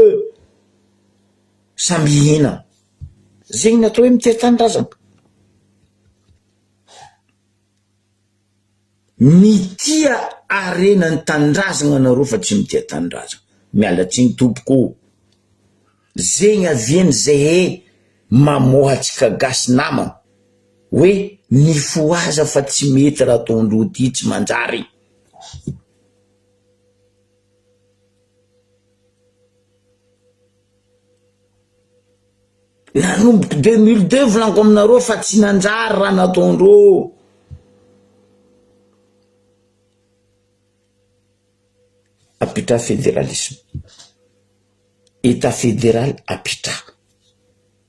samby hina. Zegny natao hoe mitety tanindrazana. Mitia arenan'ny tanindrazana nareo fa tsy mitia tanindrazana. Miala tsiny tompoko. Zegny aviany zay mamohatsika gasy namana hoe ny foaza fa tsy mety raha ataondreo ty tsy manjary. Nanomboky 2002 volaniko aminareo fa tsy nanjary raha nataondreo. Apitra fédéralisme, état fédéral apitra.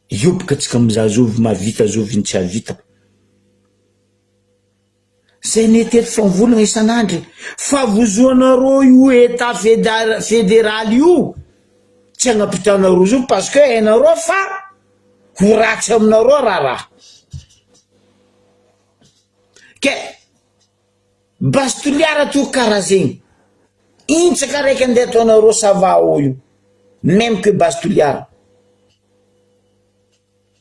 Iobika tsika mizazovy mavita zovy ny tsy avita. Zay netety famvolagna isan'andro fa vozoanareo io état fédéral io tsy agnapitranareo zo parce que hainareo fa ho ratsy aminareo raha. Ke bastoliara to karaha zegny intsaka raiky andeha ataonareo savao io, même que bastoliara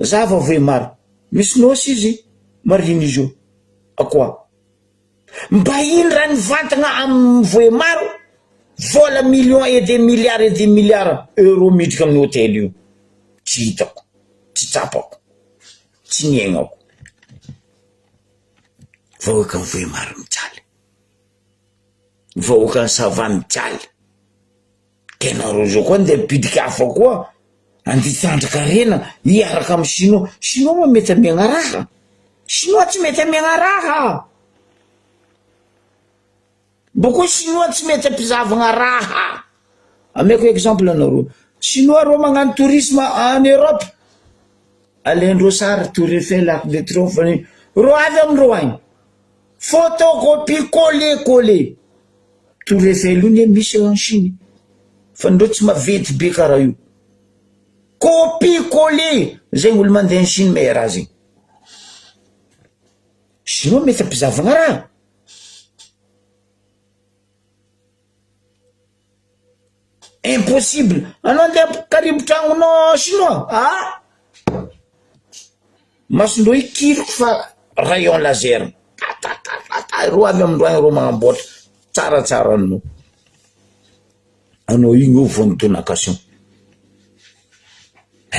zava voe maro misy nosy izy mariny izy io akoa mba iny raha nivantagna amin'ny voe maro vola million et des milliards euro midriky amin'ny hôtely io. Tsy hitako, tsy tsapako, tsy niegnako. Vahoaka ny voe maro mijaly, vahoaka ny sava mijaly. Kenareo zao koa ndeha pidiky hafa koa andeha trandraka rena hiaraka amin'ny chinois. Chinois ma mety amiagna raha, chinois tsy mety amiagna raha. Boko chinois tsy mety ampizavagna raha. Ameko exemple anareo, chinois reo magnano tourisme en Europe, alendreo sary Tour Eiffel, Arc de Triomphe, reo avy amindreo agny photocopie collé. Tour Eiffel io ne misy en Chine fa ndreo tsy mavety be karaha io. Copie collé zegny olo mandeha en Chine me raha zegny. Chinois mety ampizavagna raha. Impossible. Anao andeha karibo tragnonao chinois, masondreo ikiriko fa rayon laser. Ro avy amindreo agny ro magnamboatra tsaratsara anao. Anao igny io vao nitonakation.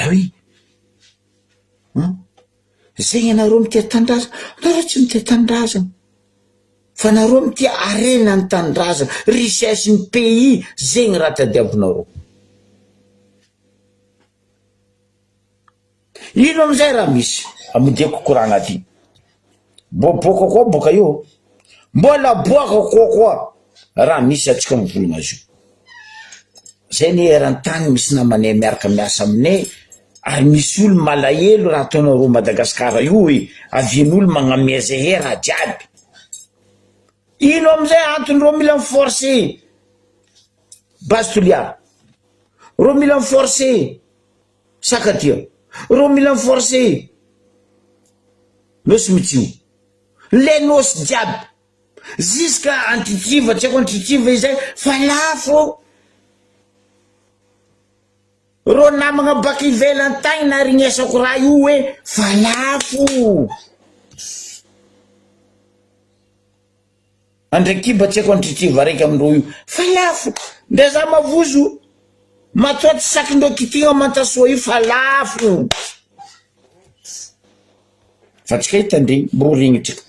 Oui. Zegny anareo mitia tanindrazana, anareo tsy mitia tanindrazana. Fa nareo mitia arena ny tanindrazana, richesse ny pays, zegny raha tadiavinareo. Ino amizay raha misy amodiako koragna ty. Boaka koa boka io, mbola boaka koa raha misy atsika mivolagna azy io. Zay ny eran-tany misy namanay miaraka miasa aminay, ary misy olo malahelo raha ataonareo Madagasikara io hoe avian'olo magnamia zay raha jiaby. Ino amizay antondreo mila forcer bastoliara, reo mila forcer sakatia, reo mila forcer nosy mitsio, le nosy jiaby jusqu'à Antitriva, tsy haiko Antitriva izay fa lafo. Ro namagna baka ivelany tagny na rignesako raha io hoe fa lafo. Andrekiba tsy haiko Antitriva raiky amindreo io fa lafo. Nde za mavozo matoaty sakindreo kitigna mantasoa io fa lafo. fa tsika hitandregny mborignitsika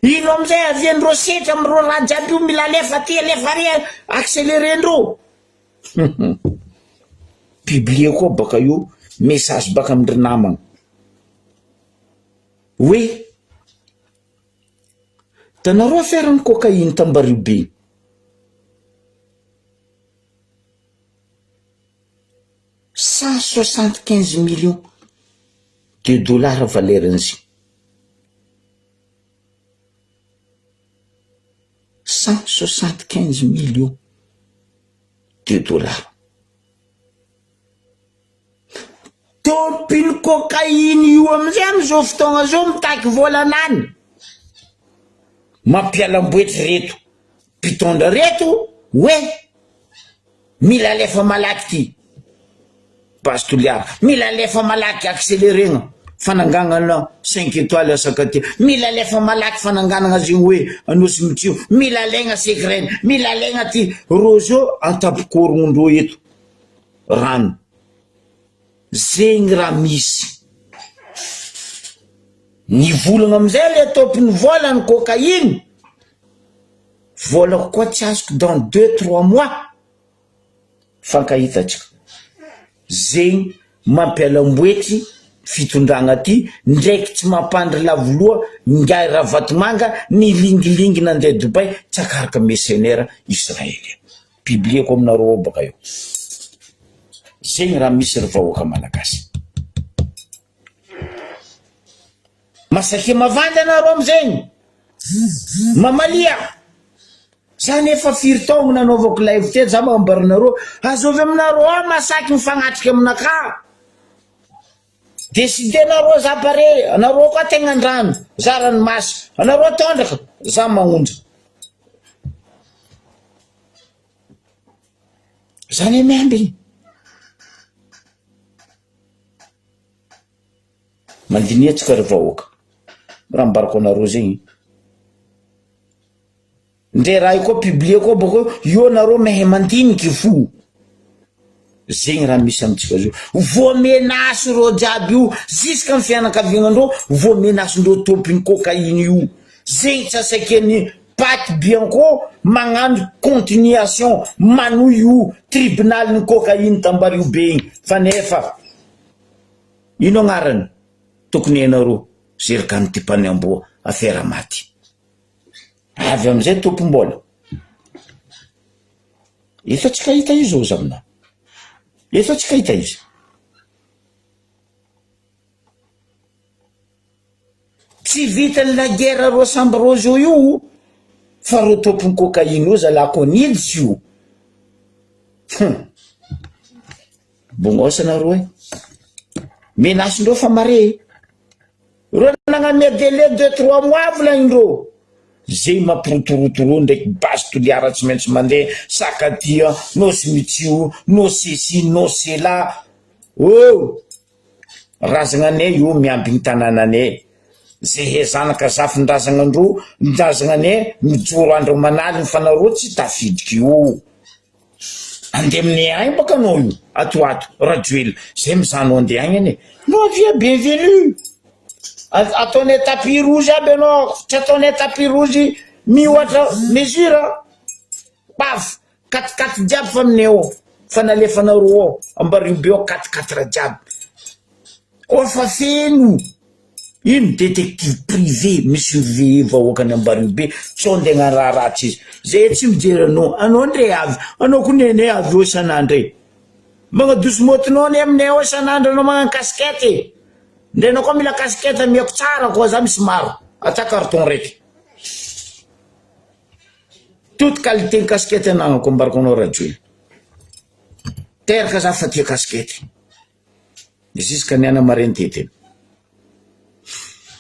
ino amizay aviandreo setra amreo raha jiaby io mila alefa ty alefa re accélérendreo publie koa baka io message baka amindry namagna hoe tanareo aferany cocaïne Tambaribe 175 millions de dollars valeran'izy 175 millions de dollars tompiny cocaïne io amizay amizao fotoagna zao mitaky volanany mampialamboetry reto mpitondra reto hoe mila alefa malaky ty base toliara mila alefa malaky accélérena fananganana 5 étoiles asakaty mila alefa malaky fananganana zegny hoe anosy mitio mila legna secret mila legna ty rojo antapikorondro eto rano zegny raha misy ny volagna amizay le tompiny volany cocaïne volako koa tsy azoko dans 2-3 mois fankahitatsika zegny mampialamboetry fitondragna ty ndraiky tsy mampandry lavoloa ngay raha vatomanga ny lingilingy nandeha Dubai tsy akaraka mercenaire Israely publieko aminareo baka io zegny raha misy ry vahoaka malagasy masaky mavanda anareo amizegny mamalia zany efa 4 taogno nanaovako live te za mambarinareo azovy aminareo masaky mifagnatrika aminaka décidenareo za pare anareo koa tegna andrano za ranomasy anareo tondraka za magnondra zany miamby mandiniatsika ry vahoaka raha mbarako anareo zegny ndre raha io koa publie koa bako io nareo mehe mandiniky fo zegny raha misy amitsika zao voamenasy ro jiaby io jusque am fianakavignandreo voamenasindreo tompiny cocaïne io zegny tsy asakeny Paty Bianco magnano continuation manohy io tribunal ny cocaïne Tambaribe igny fa nefa ino agnarany tokony anareo zerikany ty mpaniamboa affaire maty avy amizay tompom-bola efa tsy kahita izy zao zamina efa tsy kahita izy tsy vitany la guerre ro samby rojo io fa ro tompony cocaïne io zalako niditsy io bognosa nareo menasindreo fa mare ro nagnamea délai 2-3 mois volagnindreo zay mampirotorotoro ndraiky base toliara tsy maintsy mandeha sakatia nosy mitio nosy esi nosy la oh razagnanay io miamby ny tanànanay zay hezanaka zafin-drazagnandro ndrazagnanay mijoro andro manaly ny fanareo tsy tafidiky io andeha aminay agny baka anao io atoato rajoely zay mizano andeha agny ane no avia bienvenu ataonay tapis rouge aby anao tsy ataonay tapis rouge miohatra mesure paf 4-4 jiaby fa aminay ao fa nalefanareo ao Ambaribe ao 4-4 jiaby ofa feno ino détective privé misurveille vahoakany Ambaribe tsy andeha raha ratsy izy zay tsy mijery anao ndre avy anao ko nene avy eo isan'andro magnadoso motinao ny aminay ao isan'andro anao magnano casquette ndre anao koa mila casquette amiako tsara koa za misy maro ata carton raiky toute qualité ny casquette anagnako ambarako anao rajoely teraka za fa tia casquette jusqu'à niana marentety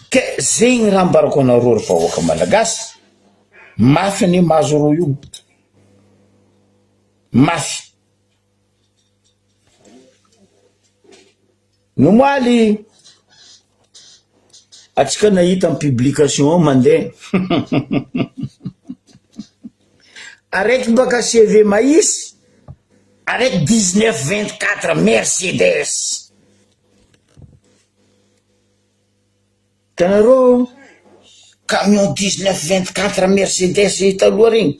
ke zegny raha ambarako anareo ry vahoaka malagasy mafy ane mahazo ro io mafy nomaly atsika nahita amin'ny publication mandeha araiky baka CV maïs araiky 19-24 Mercedes Tanarô camion 19-24 Mercedes taloha regny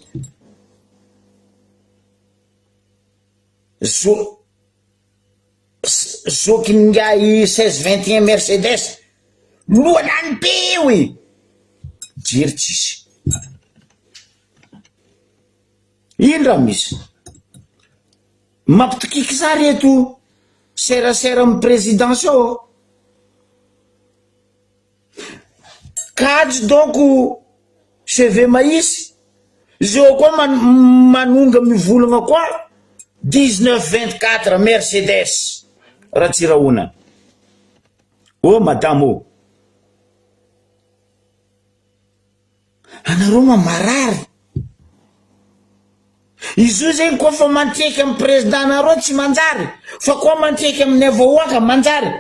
zokiningay 16-21 Mercedes lohalany be oe jery tsisy ino raha misy mampitokiky za reto serasera amy présidence ao kajo donc cheve maïsy zao koa manonga mivolagna koa 19-24 Mercedes raha tsy rahona oh madame oh anareo mamarary izy io zegny koa fa mantreky amy président nareo tsy manjary fa koa mantreky amin'ny avahoaka manjary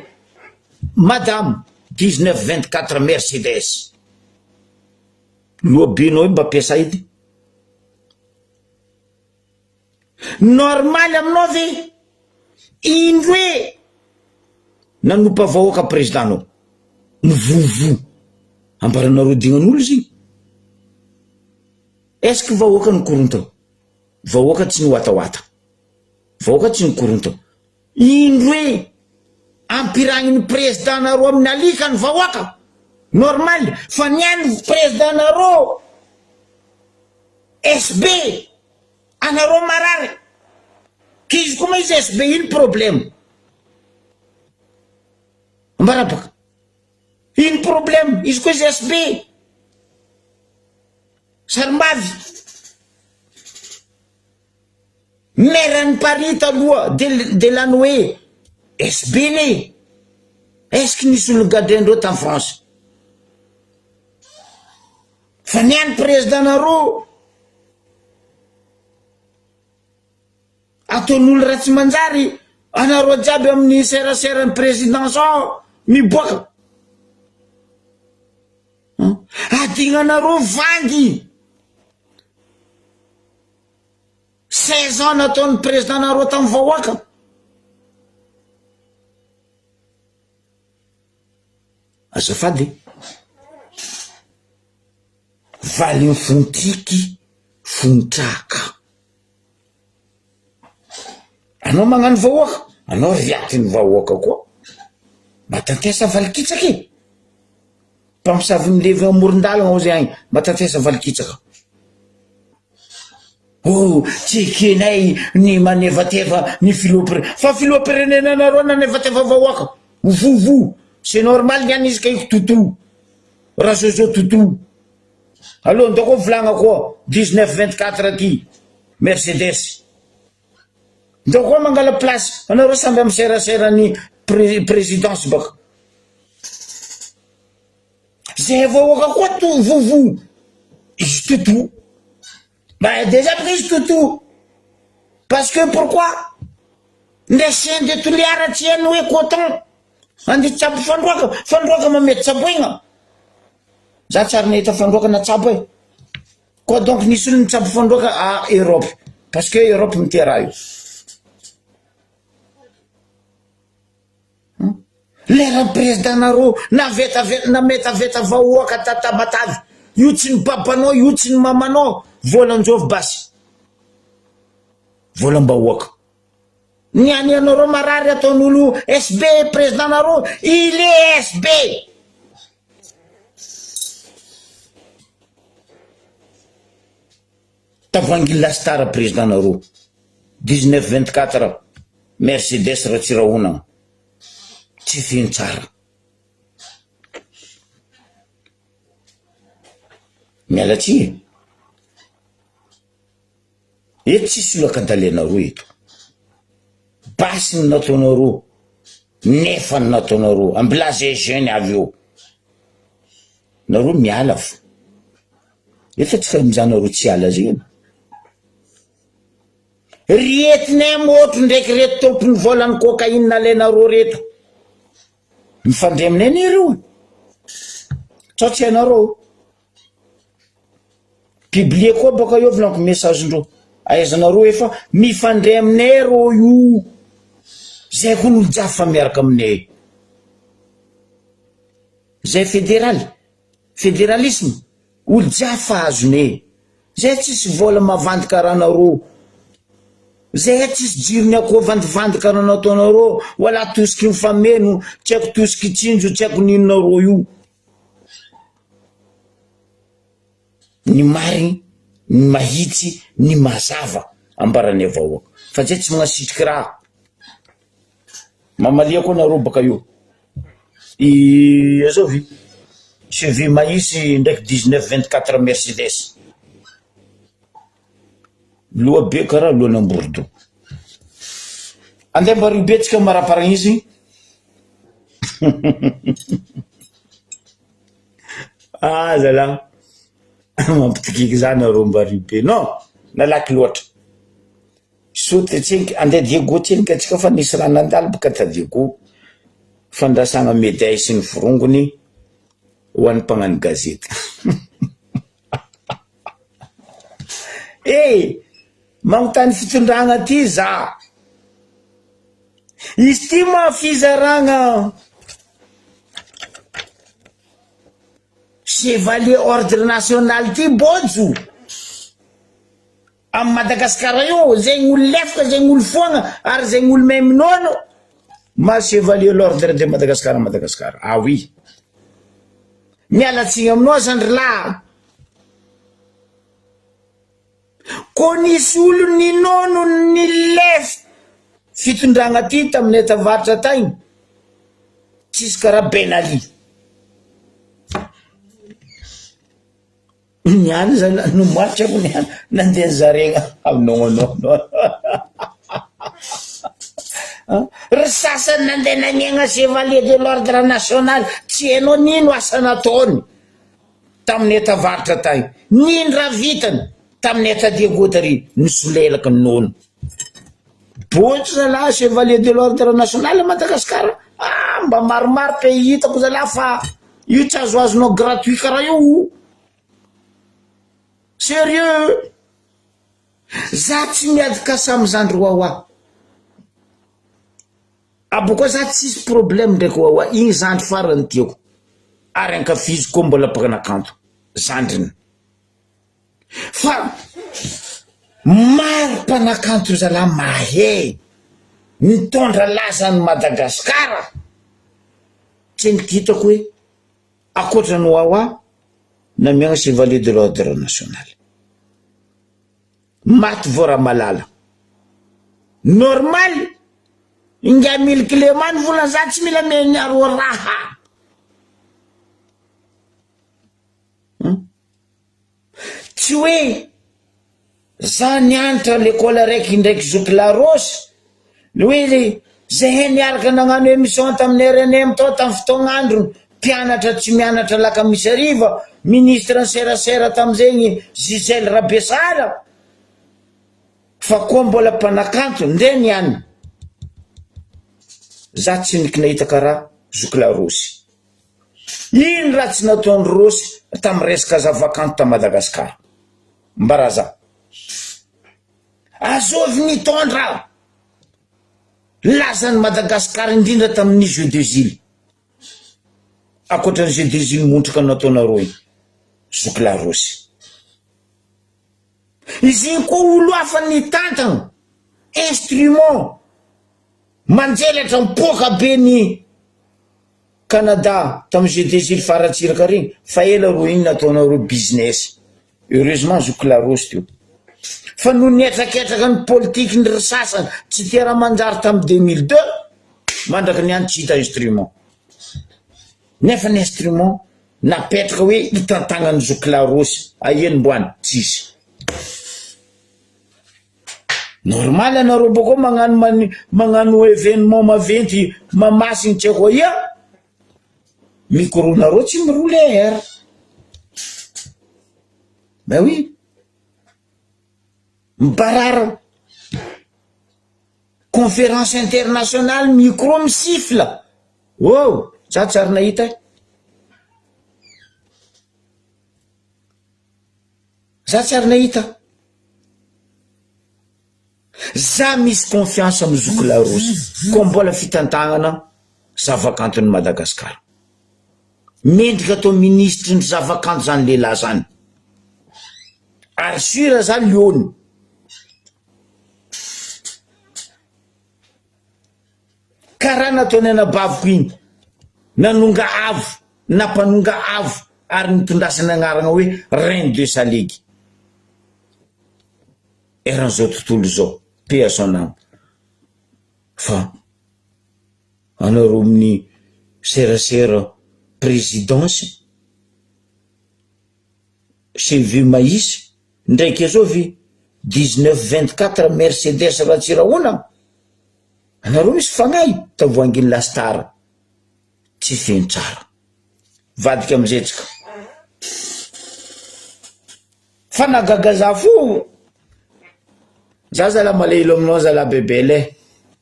madame 19-24 Mercedes loabenao io mba piasa edy normal aminao ve indro hoe nanompa vahoaka présidentanao mivovo ambaranareo dignan'olo izy est-ce que vahoaka ny korontao vahoaka tsy ny watawata vahoaka tsy ny korontao indro hoe ampiragniny présidentanareo amin'ny alika ny vahoaka normal fa niany présidentanareo SB anareo marary kizy koa izy SB ino problème mbarabaka ino problème izy koa izy SB sarim-bavy maire-ny Paris taloha de lany SB ne est-ce que nisy olo gadrendreo en France fa niany présidentanareo ataon'olo raha tsy manjary anareo jiaby amin'ny serasera présidence miboaka adignanareo vangy 16 ans nataon'ny présidentanareo tamin'ny vahoaka azafady valy fontiky fontraka anao magnano vahoaka anao riatiny vahoaka koa matantesa valikitsaky mpamosavy milevy amoron-dalagna ao zay agny matantesa valikitsaka oh tsy ekenay ny manevateva ny fa filoha-pirenena nareo nanevateva vahoaka vovo c'est normal niany izy kaiky toto raha zao toto aloha ndao koa volagna koa 19-24 aty Mercedes ndao koa mangala place anareo samby amy serasera ny présidence baka zay vahoaka koa to vovo izy toto bah déjà pris izy toto parce que pourquoi nde chien de touliara tsy hainy hoe coton andi tsabo fandroaka mamety tsabo igna za tsary nahita fandroaka na tsabo e koa donc nisy olo nitsabo fandroaka à Europe parce que Europe mitia raha io lera présidentanareo nametaveta vahoaka tatamatavy io tsy ny papanao io tsy ny mamanao volanjovy basy volam-bahoaka niany anareo marary ataon'olo SB présidentanareo il est SB tavangy lastara présidentanareo 19-24 Mercedes raha tsy rahona tsy fino tsara mialatsia eto tsisy loakadalenareo eto basy ny nataonareo nefa ny nataonareo ambola zay jeune avy eo nareo miala fo efa tsy mijanareo tsy ala zegny rietinay motro ndraiky reto tompony volany cocaïne nalenareo reto mifandray aminay ny reo tsao tsy hainareo publie koa baka eo volaniko message ndreo aizanareo efa mifandray aminay reo io zay koa n'olo jafy fa miaraka aminay zay fédéralisme olo jiafa azone zay tsisy vola mavandy karanareo zay tsisy jirony ako vandivandy karanao taonareo wala tosiky mifameno tsy haiko tosiky tsinjo tsy haiko ninonareo io ny mariny ny mahitsy ny mazava ambarany avahoaka fa zay tsy magnasitriky raha mamaliako anareo baka io azao vi chevy maïsy ndraiky 1924 Mercedes loha be karaha lohan'ny Bordeaux andeha mba ribetsika maraparagna izy zala mampitikiky zany areo mba ribe non nalaky loatra sotetsenky andeha Diego tsenky atsika fa nisy raha nandalo baka ta Diego fandrasagna médaille sy ny vorongony ho an'ny mpagnano gazety magnontany fitondragna ty za izy ty ma fizaragna chevalier ordre national ty bojo am Madagasikara io zegny olo lefaka zegny olo foagna ary zegny olo may minono ma chevalier l'ordre de Madagasikara ah oui mialatsiny aminao zandry lahy ko nisy olo ninono ny lef fitondragna ty tamin'ny tavaritra tagny tsisy karaha Ben Ali niany zany no maritra ako niany nandeha zaregna aminao ry sasany nandeha naniagna chevalier de l'ordre national tsy hainao nino asa nataony tamin'ny tavaritra tagny nino raha vitany tamin'ny eta Diego tary nisolelaka nono botsy zalahy chevalier de l'ordre national Madagasikara mba maromaro pays hitako zalahy fa io tsy azoazonao gratuit karaha io sérieux za tsy miady kasamy zandry wawa aboko za tsisy problème ndraiky wawa igny zandry farany tiako ary ankafizy koa mbola mpanakanto zandriny fa maro mpanakanto zalahy mahay mitondra lazany Madagasikara tsy nikitako hoe akoatrany wawa namiagna chevalier de l'ordre national maty vora malala normal inga mily kilemany vola za tsy mila miaro raha tsy hoe za nianatra l'école raiky ndraiky zoky larosy hoe zay niaraka nagnano émission tamin'ny RNM tao tamin'ny fotoagnandro mpianatra tsy mianatra laka misy ariva ministre serasera tamizegny Gisèle Rabesara fa koa mbola mpanakanto nde niany za tsy niky nahita karaha zoky larosy ino raha tsy nataony rosy tamy resaka zavakanto ta Madagasikara mbaraza azovy nitondra lazany Madagasikara indrindra tamin'ny jeu des îles akoatrany jeu des îles montraka nataonareo igny zoky larosy izy igny koa olo hafa nitantagna instrument manjelatra mipoka be ny Canada tamin'ny jeu des îles faratsiraka regny fa ela ro igny nataonareo business heureusement zoky larosy teo fa no nietraketraka ny politiky ny sasany tsy tia raha manjary tamin'ny 2002 mandraka niany tsy hita instrument nefa ny instrument napetraka hoe hitantagnany zoky larosy aheny mboany tsisy normal anareo boko magnano événement maventy mamasigny tsy haiko ia micronareo tsy miroule air ben oui mibarara conférence internationale micro misifla za tsary nahita za tsary nahita za misy confiance amy zoky larosy ko mbola fitantagnana zavakantony Madagasikara mendrika atao ministry ny zavakanto zany lehilahy zany ary sura zany liony karaha nataony anabaviko iny nanonga avo nampanonga avo ary nitondrasana agnarana hoe reine de saligy eran'izao tontolo zao peasonamo fa anareo amin'ny serasera présidence chevy maïs ndraiky azao vi 1924 Mercedes ratsiraona anareo misy fagnahy tavoanginy lastara tsy feno tsara vadika amizetsika fa nagagaza fo za zala malahelo aminao zala bebele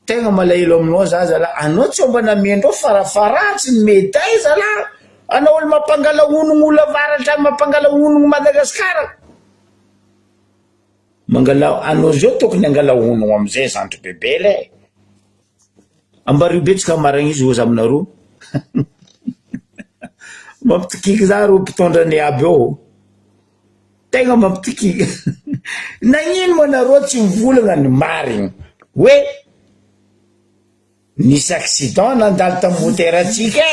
tegna malahelo aminao za zala anao tsy omba namendreo farafaratsy ny méday zala anao olo mampangala onogno olo avaratra mampangala onogno Madagasikara mangala anao zao tokony angala onogno amizay zandry bebele ambaribetsika maragna izy ozy aminareo mampitikiky za ro mpitondrany aby eo tegna mampitikiky nagnino manareo tsy mivolagna ny marigny hoe nisy accident nandalo tamy motera atsika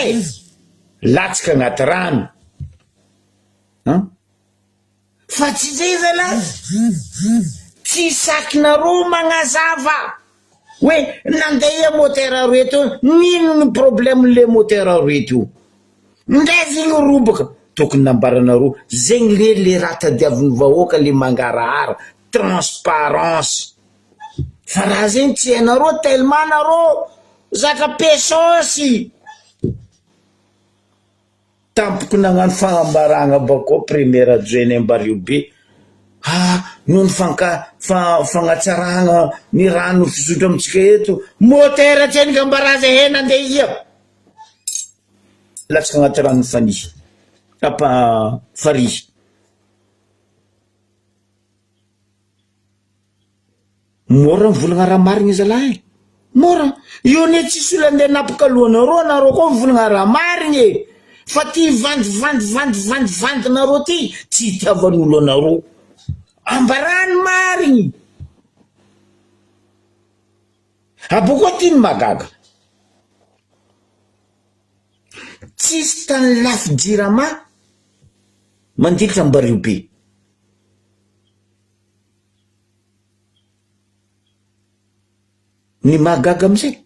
latsika agnaty rano fa tsy zay zala tsy sakinareo magnazava hoe nandeha motera reto nino ny problème le motera reto ndezigny robaka tokony nambaranareo zegny le raha tadiavin'ny vahoaka le mangarahara transparence fa raha zegny tsy hainareo tellement nareo zaka pesosy tampoko nagnano fagnambaragna bakao premier adjoint Ambario be noho ny fagnatsaragna ny rano fisotro amitsika eto motera tsy hainy gambaraza hena andeha ia latsika agnaty rano fanihy farihy mora mivolagna raha marigny zalahy mora io ne tsisy olo andeha napakalohana nareo koa mivolagna raha marigny fa ty vandy nareo ty tsy hitiavan'olo anareo ambarany marigny abokoa ty ny magaga tsisy tany lafy jirama mandilitra Ambario be ny magaga amizay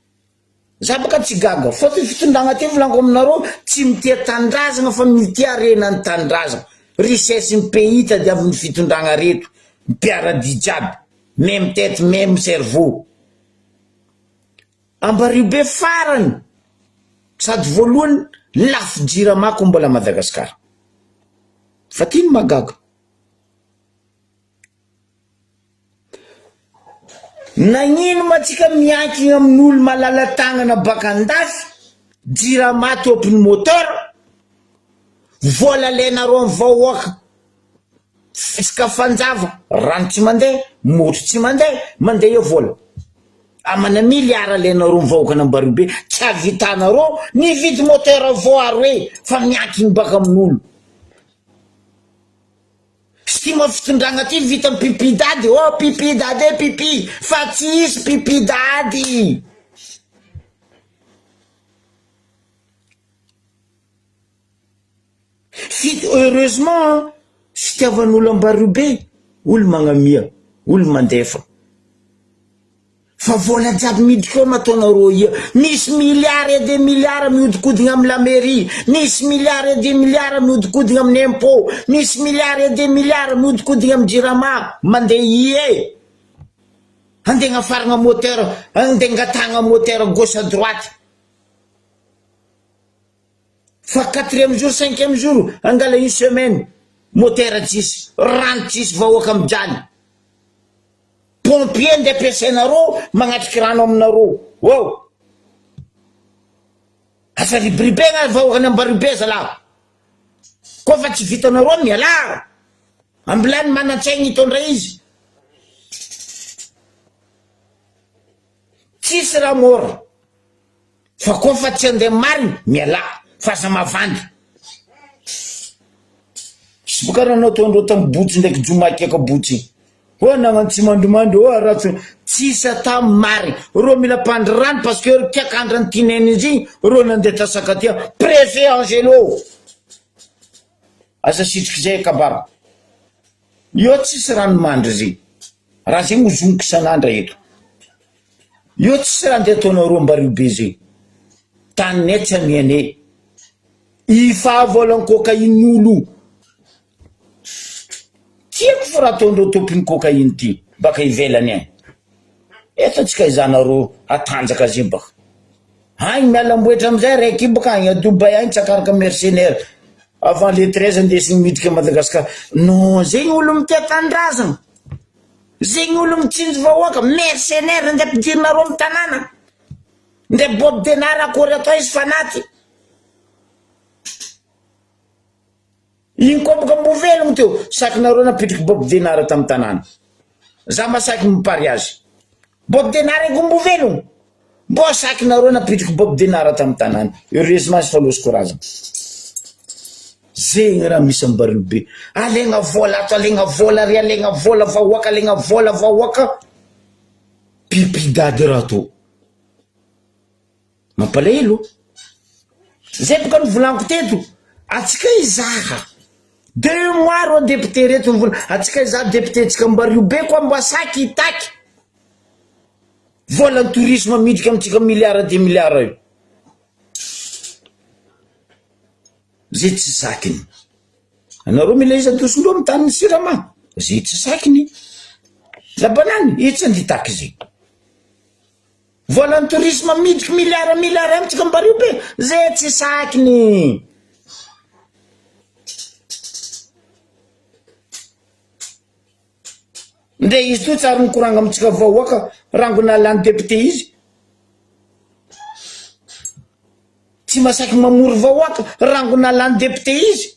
za baka tsy gaga fa ty fitondragna ty volaniko aminareo tsy mitia tandrazagna fa mitia rena ny tandrazagna richesse ny pays tadiavin'ny fitondragna reto mipiarady jiaby même tête même cerveau Ambario be farany sady voalohany lafy jiramako mbola Madagasikara fa ty ny magaga nagnino matsika miankigny amin'olo malala tagnana baka andafy jirama topiny moteur vola lenareo amin'ny vahoaka fisaka fanjava rano tsy mandeha moto tsy mandeha eo vola amana miliara lenareo mivahoaka n'Ambario be tsy avitanareo ny vidy moteur voaro hoe fa miankigny baka amin'olo stima fitondragna ty vita pipi dady pipi dady pipi fa tsy isy pipi dady heureusement fitiavan'olo Ambario be olo magnamia olo mandefa fa vola jiaby midiko nataonareo ia misy milliards et des milliards mihodikodigna amin'ny la mairie misy milliards et des milliards mihodikodigna amin'ny impôt misy milliards et des milliards mihodikodigna amin'ny jirama mandeha ie andeha afaragna moteur andeha angatagna moteur gauche à droite fa 4e jour 5e jour angala une semaine moteur tsisy rano tsisy vahoaka amijany pompier ndeha ampiasainareo magnatriky rano aminareo asa libribegna vahoakany Ambario be zala koa fa tsy vitanareo miala ambilany manan-tsaigny hitondra izy tsisy raha mora fa koa fa tsy andeha marigny miala fa aza mavandy bokaranao tondro tambotsy ndraiky jomakeka botsy ho nagnano tsy mandomando ho ratsy tsisy ata mary ro mila pandrirano parce que kiakandrany tineny izy ro nandeha tasakatia préfet Angelo asa sitriky zay kabara io tsisy ranomandry izy raha zegny hozoniko isan'andra eto io tsisy raha ndeha ataonao Ambaribe zay tanynay tsy amianay ifahavolany cocaïne tiako fa raha ataondreo tompony cocaïne ty baka ivelany any eto antsika izanareo atanjaka zay baka agny mialamboetra amizay raiky baka agny a Dubai agny tsakaraka mercenaire avant le 13 andesiny midika Madagasikara non zegny olo mitia tandrazana zegny olo mitsinjo vahoaka mercenaire nde ampidirinareo amy tanàna nde Bob Denard akory atao izy fanaty igny koa baka mbo velogno teo sakinareo napitriky Bob Denard tamy tanàna za masaky mipariage Bob Denard ego mbo velogno mbo sakinareo napitriky Bob Denard tamy tanàna heureusement sy falosiko razana zegny raha misy Ambaribe alegna vola ato alegna vola ry alegna vola vahoaka alegna vola vahoaka pipidady raha to mampalahelo zay boka novolaniko teto atsika izaha 2 mois ro député reto mivola atsika izaha député tsika Ambaribe koa mbo asaky itaky volan'ny tourisme midika amitsika milliard 2 milliard io zay tsy sakiny anareo mila izy adosondreo amy tany sirama zay tsy sakiny labanany itsy anditaky zay volan'ny tourisme midika milliard amitsika Ambaribe zay tsy sakiny nde izy to tsary mikoranga amitsika vahoaka rangona lany député izy tsy masaky mamory vahoaka rangona lany député izy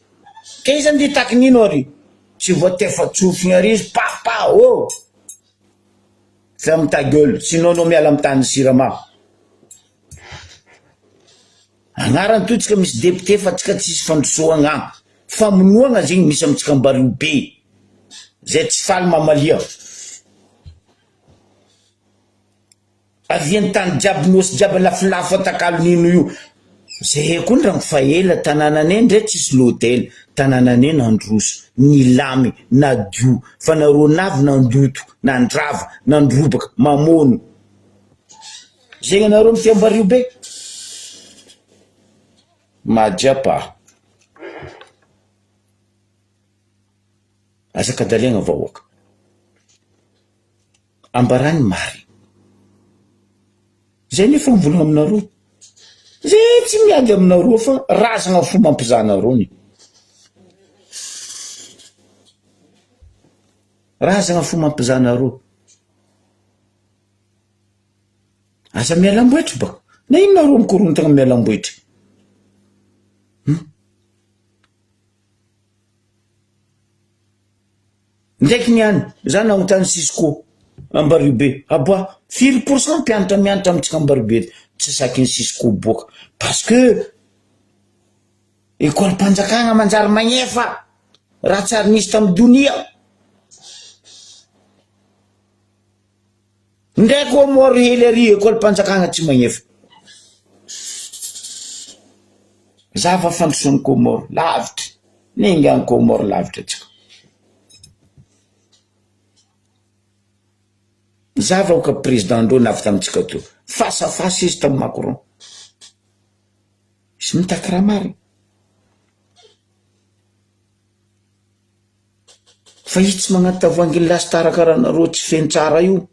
ke izy anditaky nino ary tsy voatefa tsofigny ary izy papa oh ferme ta gueule sinon no miala amy tany sirama agnarany to tsika misy député fa tsika tsisy fandrosoagna famonoagna zegny misy amitsika Ambaribe zay tsy faly mamalia aviany tany jiaby nosy jiaby lafilafo atakalonino io zay koa ndragno fa ela tanànanay ndray tsisy l'hôtel tanànanay nandroso nilamy nadio fa nareo navy nandoto nandrava nandrobaka mamono zegny anareo mity Ambaribe madjapa asaka dalegna vahoaka ambarany mary zay nefa mivolagna aminareo zay tsy miady aminareo fa razagna fo mampizanareo ny razagna fo mampizanareo asa mialamboetra baka na inonareo mikorontagna mialamboetra ndraiky niany za nagnotany Cisco Ambaribe aboa 4% mpianatra mianatra amitsika Ambaribe tsy sakiny Cisco boka parce que école mpanjakagna manjary magnefa raha tsary nisy tamy donia ndraiky omoro hely ary école mpanjakagna tsy magnefa zava fandrosony Komoro lavitra ningany Komoro lavitra tsika zava ka président ndreo navy tamitsika to face à face izy tamy Macron izy mitaky raha mary fa izy tsy magnaty tavoangy lastara karaha nareo tsy feny tsara io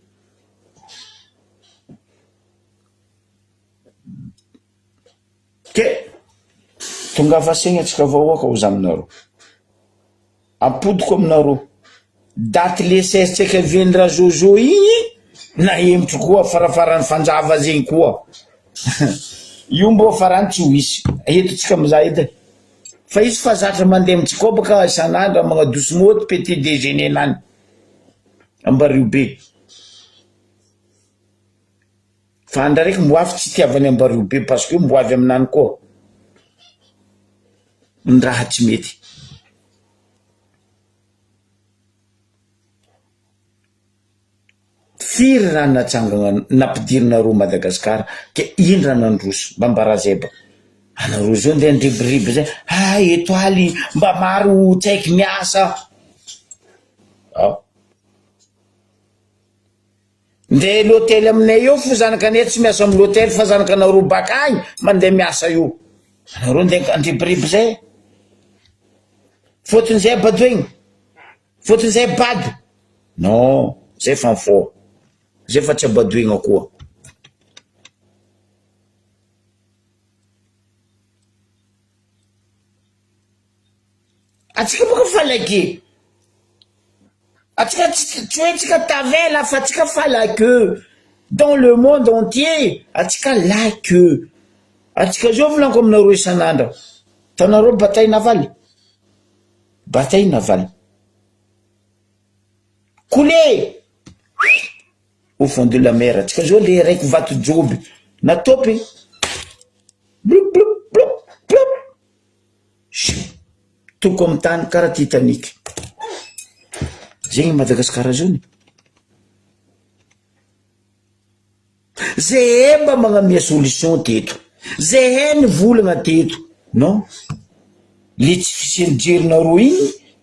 ke tonga vasaigny atsika vahoaka ozy aminareo apodiko aminareo daty le 16 tsika veny raha Jojo igny na emitry koa farafarany fanjava zegny koa io mbo farany tsy hoisy eto tsika mizaha edy fa izy fa zatra mandeha amitsika koa baka isan'andro magnadoso moty petit déjeuner nany Ambaribe fa andra raiky mbo avy tsy tiavany Ambaribe parce que mbo avy aminany koa ny raha tsy mety firy raha natsangana nampidirina roa Madagasikara ke indra nandroso mba mbarazeba anareo zao ndeha ndribiriby zay etoaly mba maro tsaiky miasa nde l'hôtel aminay eo fo zanakanay tsy miasa amin'ny l'hôtel fa zanakanareo bakay mandeha miasa io anareo ndeha andribiriby zay fotony zay badoigny fotony zay bado non zay fa mifo zay fa tsy abadoigna koa atsika boka falaky atsika tsy hoe tsika tavela fa atsika falaky dans le monde entier atsika laky atsika zao volaniko aminareo isan'andro tanareo bataille navaly coulé au fond de la mer atsika zao le raiky vato joby natopy bloup bloup bloup bloup toko amin'ny tany karaha Titanic zegny Madagasikara zany zay mba magnamia solution teto zay ny volagna teto non le tsy fiserinjerinareo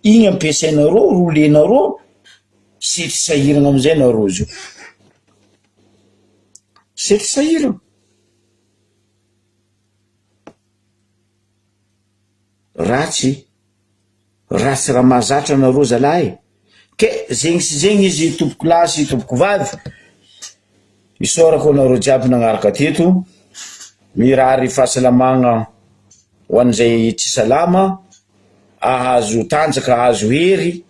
igny ampiasainareo rolenareo setry sahirana amizay nareo zio setry sahirana ratsy raha mahazatra nareo zalahy ke zegny sy zegny izy tompoko lasy tompoko vavy isorako anareo jiaby nagnaraka teto mirary fahasalamagna ho an'izay tsy salama ahazo tanjaka ahazo hery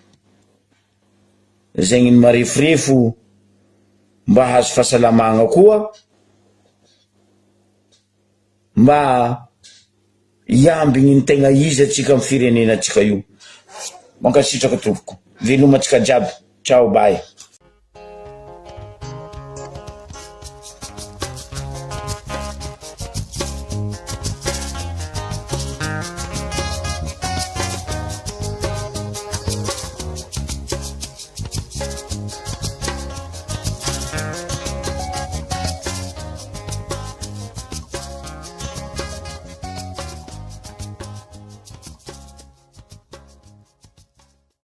zegny ny marefirefo mba hazo fahasalamagna koa mba iambigny ny tegna izy atsika amin'ny firenena atsika io mankasitraka tompoko velomantsika jiaby ciao bye